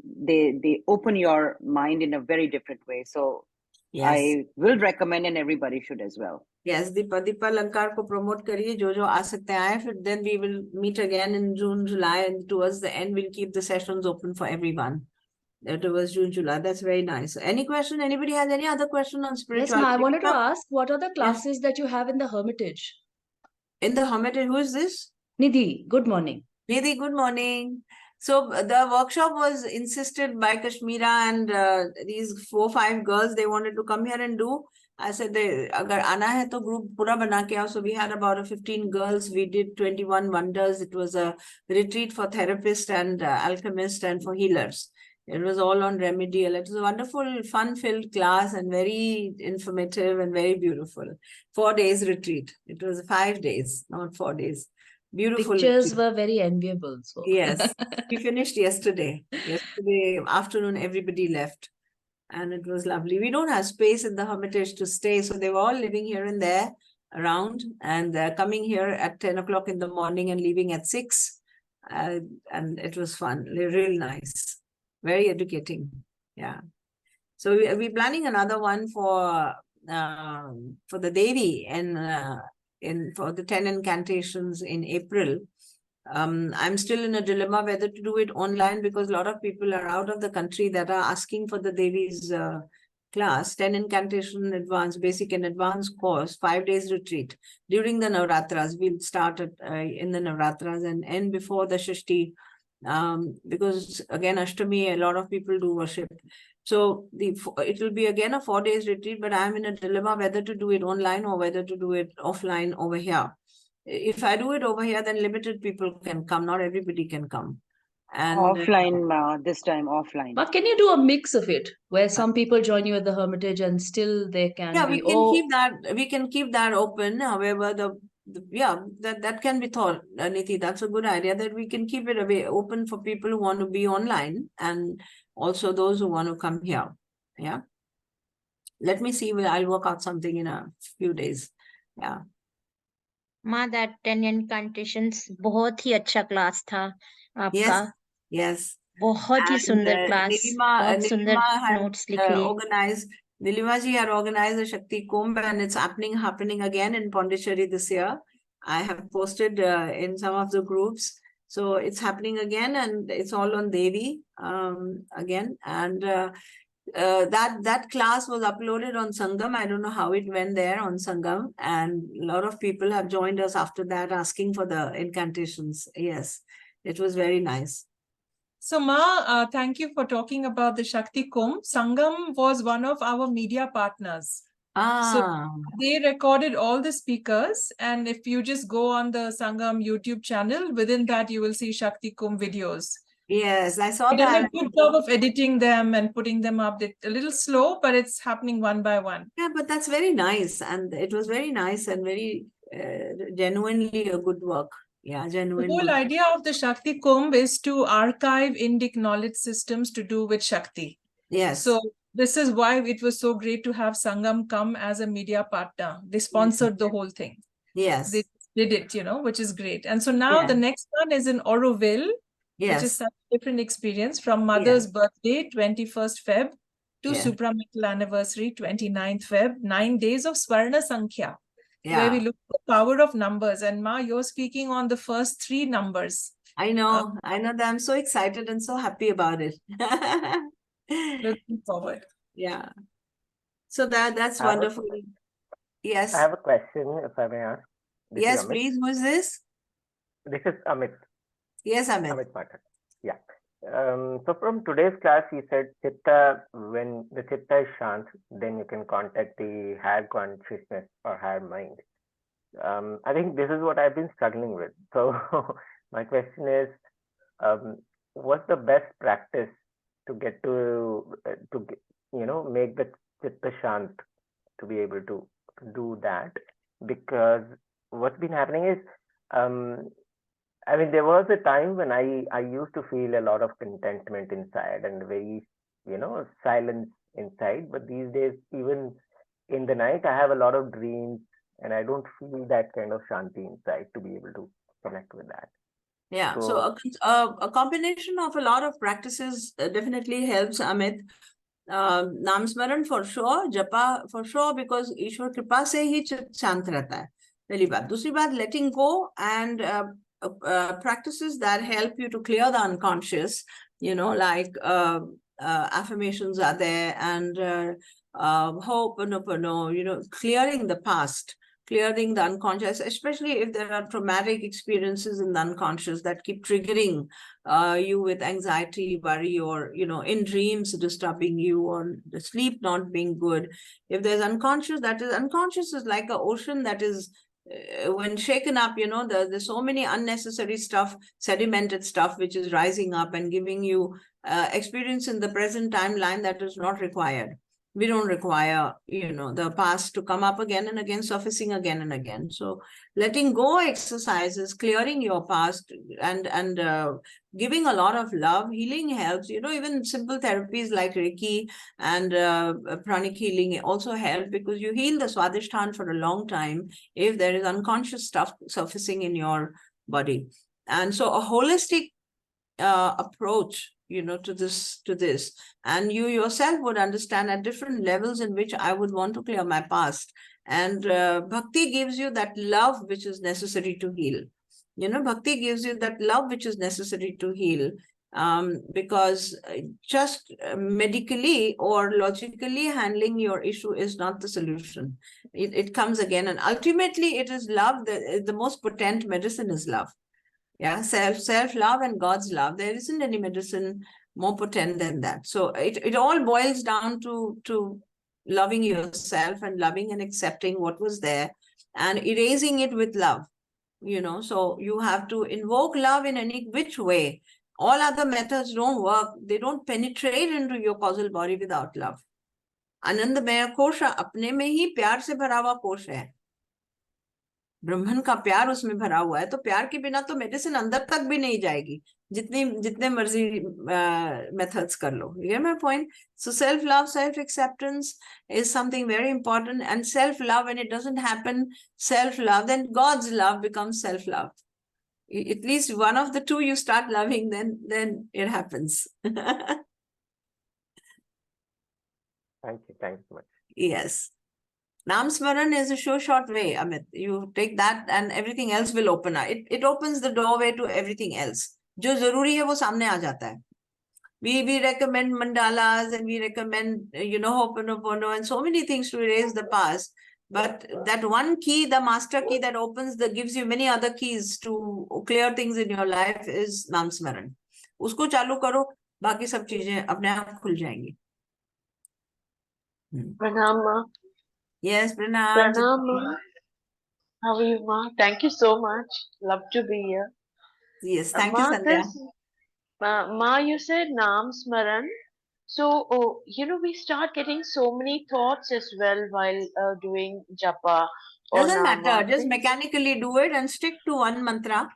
open your mind in a very different way. So Yes. I will recommend, and everybody should as well. Yes, Deepalankar ko promote kariye, jo aa sakte aaye, then we will meet again in June, July, and towards the end we'll keep the sessions open for everyone. Towards June, July. That's very nice. Any question? Anybody has any other question on Yes, spirituality? Ma, I wanted to ask, what are the classes that you have in the Hermitage? In the Hermitage, who is this? Nidhi, good morning. Nidhi, good morning. So the workshop was insisted by Kashmira and these 4-5 girls, they wanted to come here and do. I said, agar aana hai to group pura bana ke aao. So we had about 15 girls. We did 21 wonders. It was a retreat for therapists and alchemists and for healers. It was all on remedial. It was a wonderful, fun-filled class and very informative and very beautiful. 4 days retreat. It was 5 days, not 4 days. Beautiful. Pictures were very enviable. So. Yes, we finished yesterday. Yesterday afternoon, everybody left. And it was lovely. We don't have space in the Hermitage to stay. So they were all living here and there around and coming here at 10 o'clock in the morning and leaving at 6. And it was fun. Really nice. Very educating. Yeah. So we're planning another one for the Devi and for the 10 incantations in April. I'm still in a dilemma whether to do it online, because a lot of people are out of the country that are asking for the Devi's class, 10 incantation advanced, basic and advanced course, 5 days retreat during the Navratras. We'll start in the Navratras and end before the Shashti, because again, Ashtami, a lot of people do worship. So it will be again a 4 days retreat, but I'm in a dilemma whether to do it online or whether to do it offline over here. If I do it over here, then limited people can come. Not everybody can come. And Offline, this time offline. But can you do a mix of it, where some people join you at the Hermitage and still they can be? We can keep that. We can keep that open. However, that can be thought, Niti. That's a good idea. That we can keep it open for people who want to be online and also those who want to come here. Yeah. Let me see. I'll work out something in a few days. Yeah. माँ, that 10 incantations बहुत ही अच्छा class था आपका. Yes. बहुत ही सुंदर class, बहुत सुंदर Nilima had notes लिख लिए. organized, Nilima ji had organized a Shakti Kumbh, and it's happening again in Pondicherry this year. I have posted in some of the groups. So it's happening again, and it's all on Devi again. And that class was uploaded on Sangam. I don't know how it went there on Sangam. And a lot of people have joined us after that, asking for the incantations. Yes, it was very nice. So, Ma, thank you for talking about the Shakti Kumbh. Sangam was one of our media partners. So they recorded all the speakers, and if you just go on the Sangam YouTube channel, within that you will see Shakti Kumbh videos. Yes, I saw They did that. a good job of editing them and putting them up. It's a little slow, but it's happening one by one. Yeah, but that's very nice, and it was very nice and very genuinely a good work. Yeah, The genuine whole good. idea of the Shakti Kumbh is to archive Indic knowledge systems to do with Shakti. Yes. So this is why it was so great to have Sangam come as a media partner. They sponsored the whole thing. Yes. They did it, which is great. And so now the next one is in Auroville, which is such a different experience, from Mother's birthday, 21st Feb, to supramental anniversary, 29th Feb, 9 days of Swarna Sankhya, where we look at the power of numbers. And Ma, you're speaking on the first 3 numbers. I know that. I'm so excited and so happy about it. Looking forward. Yeah. So that's wonderful. Yes. I have a question, if I may ask. This yes, is Amit. please. Who is this? This is Amit. Yes, Amit. Amit Pathak. Yeah. So from today's class, you said Chitta, when the Chitta is Shant, then you can contact the higher consciousness or higher mind. I think this is what I've been struggling with. So my question is, what's the best practice to get to make the Chitta Shant, to be able to do that? Because what's been happening is, there was a time when I used to feel a lot of contentment inside and very, silence inside. But these days, even in the night, I have a lot of dreams and I don't feel that kind of shanti inside to be able to connect with that. Yeah, so a combination of a lot of practices definitely helps, Amit. Naam Smaran for sure, Japa for sure, because Ishwar Kripa se hi chit shant rehta hai. Pehli baat. Dusri baat, letting go and practices that help you to clear the unconscious, like affirmations are there, and Ho'oponopono, clearing the past, clearing the unconscious, especially if there are traumatic experiences in the unconscious that keep triggering you with anxiety, worry, or, in dreams disturbing you, or the sleep not being good. If there's unconscious, unconscious is like an ocean that is, when shaken up, there's so many unnecessary stuff, sedimented stuff, which is rising up and giving you experience in the present timeline that is not required. We don't require, the past to come up again and again, surfacing again and again. So letting go exercises, clearing your past, and giving a lot of love. Healing helps, even simple therapies like Reiki and pranic healing also help, because you heal the Swadhisthana for a long time if there is unconscious stuff surfacing in your body. And so a holistic approach, to this, and you yourself would understand at different levels in which I would want to clear my past. And Bhakti gives you that love which is necessary to heal. Bhakti gives you that love which is necessary to heal, because just medically or logically handling your issue is not the solution. It comes again, and ultimately it is love. The most potent medicine is love. Yeah, self-love and God's love. There isn't any medicine more potent than that. So it all boils down to loving yourself and loving and accepting what was there and erasing it with love. So you have to invoke love in any which way. All other methods don't work. They don't penetrate into your causal body without love. Anandamaya kosha apne mein hi pyar se bhara hua kosh hai. ब्रह्मन का प्यार उसमें भरा हुआ है, तो प्यार के बिना तो मेडिसिन अंदर तक भी नहीं जाएगी, जितने मर्जी मेथड्स कर लो. You get my point? So self love, self acceptance is something very important, and self love, when it doesn't happen, self love, then God's love becomes self love. At least one of the two you start loving, then it happens. Thank you. Thanks so much. Yes. Naam Smaran is a short way, Amit. You take that and everything else will open up. It opens the doorway to everything else. जो जरूरी है वो सामने आ जाता है. We recommend mandalas and we recommend, Ho'oponopono and so many things to erase the past. But that one key, the master key that gives you many other keys to clear things in your life is Naam Smaran. उसको चालू करो, बाकी सब चीजें अपने आप खुल जाएंगी. Pranam, Ma. Yes, Pranam. Pranam, Ma. How are you, Ma? Thank you so much. Love to be here. Yes, thank you, Ma, Sandhya. Ma, you said Naam Smaran. So, we start getting so many thoughts as well while doing japa. Doesn't matter. Just mechanically do it and stick to one mantra.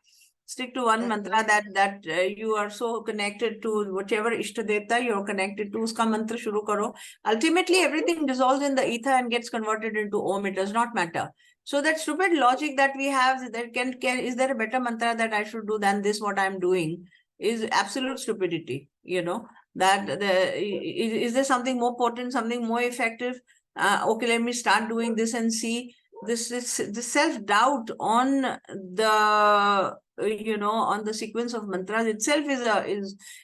Stick to one mantra that you are so connected to, whichever Ishtadevta you're connected to, uska mantra shuru karo. Ultimately, everything dissolves in the ether and gets converted into Om. It does not matter. So that stupid logic that we have, that is there a better mantra that I should do than this, what I'm doing, is absolute stupidity. Is there something more potent, something more effective? Okay, let me start doing this and see. This self-doubt on the on the sequence of mantras itself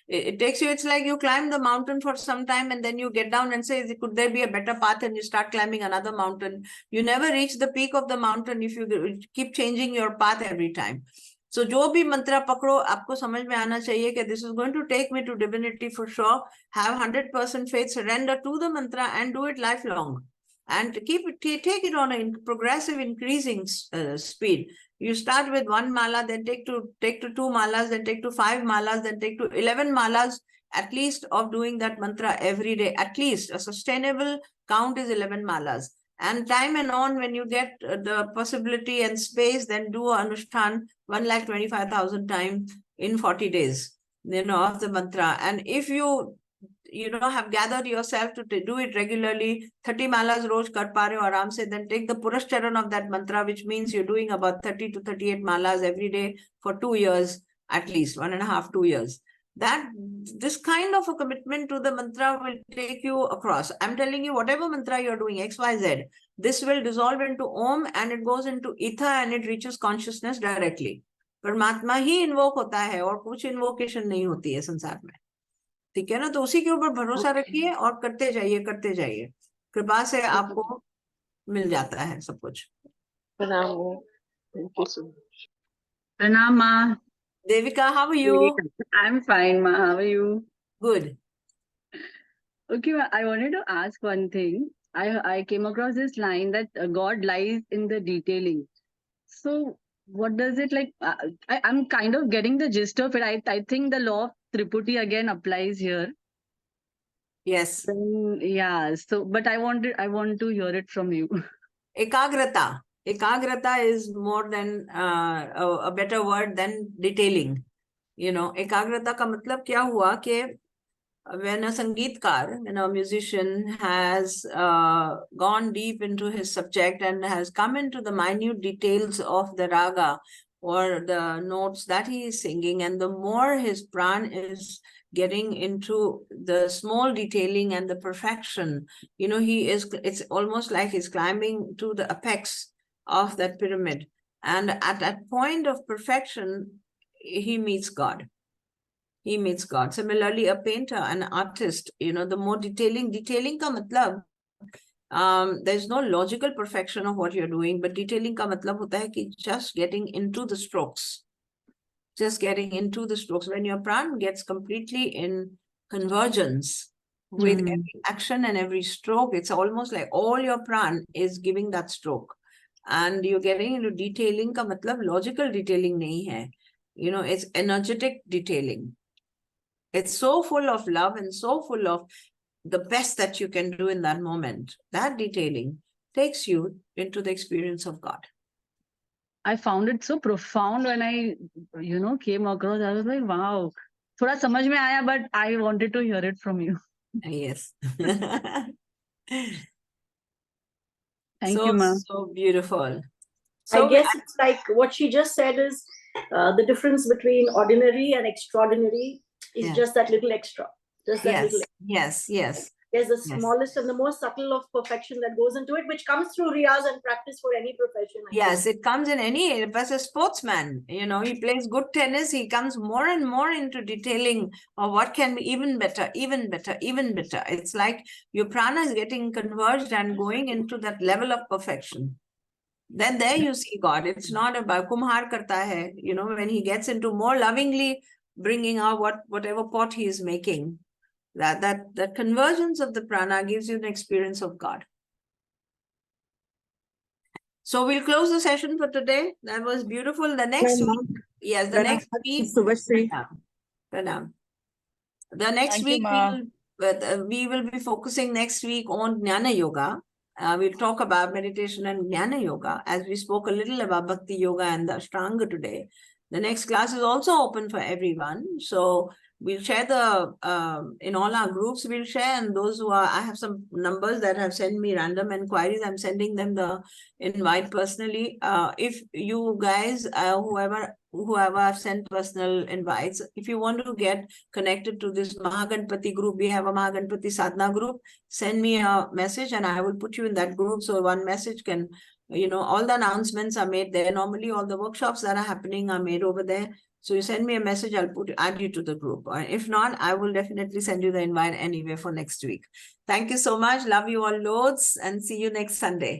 it takes you. It's like you climb the mountain for some time and then you get down and say, could there be a better path? And you start climbing another mountain. You never reach the peak of the mountain if you keep changing your path every time. So जो भी मंत्र पकड़ो, आपको समझ में आना चाहिए कि this is going to take me to divinity for sure. Have 100% faith, surrender to the mantra and do it lifelong. And take it on a progressive increasing speed. You start with one mala, then take to 2 malas, then take to 5 malas, then take to 11 malas at least of doing that mantra every day. At least a sustainable count is 11 malas. And time and on, when you get the possibility and space, then do Anushthan 1,25,000 times in 40 days, of the mantra. And if you have gathered yourself to do it regularly, 30 malas roz kar pa rahe ho aaram se, then take the Purashcharan of that mantra, which means you're doing about 30 to 38 malas every day for 2 years, at least 1.5, 2 years. This kind of a commitment to the mantra will take you across. I'm telling you, whatever mantra you're doing, X, Y, Z, this will dissolve into Om and it goes into ether and it reaches consciousness directly. परमात्मा ही invoke होता है और कुछ invocation नहीं होती है संसार में. ठीक है ना? तो उसी के ऊपर भरोसा रखिए और करते जाइए. कृपा से आपको मिल जाता है सब कुछ. Pranam. Thank you so much. Pranam, Ma. Devika, how are you? I'm fine, Ma. How are you? Good. Okay, Ma, I wanted to ask one thing. I came across this line that God lies in the detailing. So what does it like? I'm kind of getting the gist of it. I think the law of Triputi again applies here. Yes. Yeah. So, but I want to hear it from you. Ekagrata. Ekagrata is more than a better word than detailing. Ekagrata का मतलब क्या हुआ कि when a sangeetkar, a musician has gone deep into his subject and has come into the minute details of the raga or the notes that he is singing, and the more his pran is getting into the small detailing and the perfection, it's almost like he's climbing to the apex of that pyramid. And at that point of perfection, he meets God. He meets God. Similarly, a painter, an artist, the more detailing ka matlab, there's no logical perfection of what you're doing, but detailing ka matlab hota hai ki just getting into the strokes. Just getting into the strokes. When your pran gets completely in convergence with every action and every stroke, it's almost like all your pran is giving that stroke. And you're getting into detailing ka matlab logical detailing nahi hai. It's energetic detailing. It's so full of love and so full of the best that you can do in that moment. That detailing takes you into the experience of God. I found it so profound when I, came across. I was like, wow. Thoda samajh mein aaya, but I wanted to hear it from you. Yes. Thank you, ma'am. So beautiful. So I guess it's like what she just said is The difference between ordinary and extraordinary is just that little extra. Just that little extra. Yes. There's the smallest and the most subtle of perfection that goes into it, which comes through riyaz and practice for any profession. Yes, it comes in any, as a sportsman, you know, he plays good tennis, he comes more and more into detailing of what can be even better, even better, even better. It's like your prana is getting converged and going into that level of perfection. Then there you see God. It's not about kumhar karta hai, you know, when he gets into more lovingly bringing out whatever pot he is making. That convergence of the prana gives you an experience of God. So we'll close the session for today. That was beautiful. The next week, yes, the next week. Pranam. The next week we will be focusing next week on Jnana Yoga. We'll talk about meditation and Jnana Yoga, as we spoke a little about Bhakti Yoga and the Ashtanga today. The next class is also open for everyone. So we'll share in all our groups, we'll share, and those who are, I have some numbers that have sent me random inquiries. I'm sending them the invite personally. If you guys, whoever have sent personal invites, if you want to get connected to this Mahaganpati group, we have a Mahaganpati Sadhana group, send me a message and I will put you in that group. So one message can, you know, all the announcements are made there. Normally all the workshops that are happening are made over there. So you send me a message, I'll add you to the group. Or if not, I will definitely send you the invite anyway for next week. Thank you so much. Love you all loads and see you next Sunday.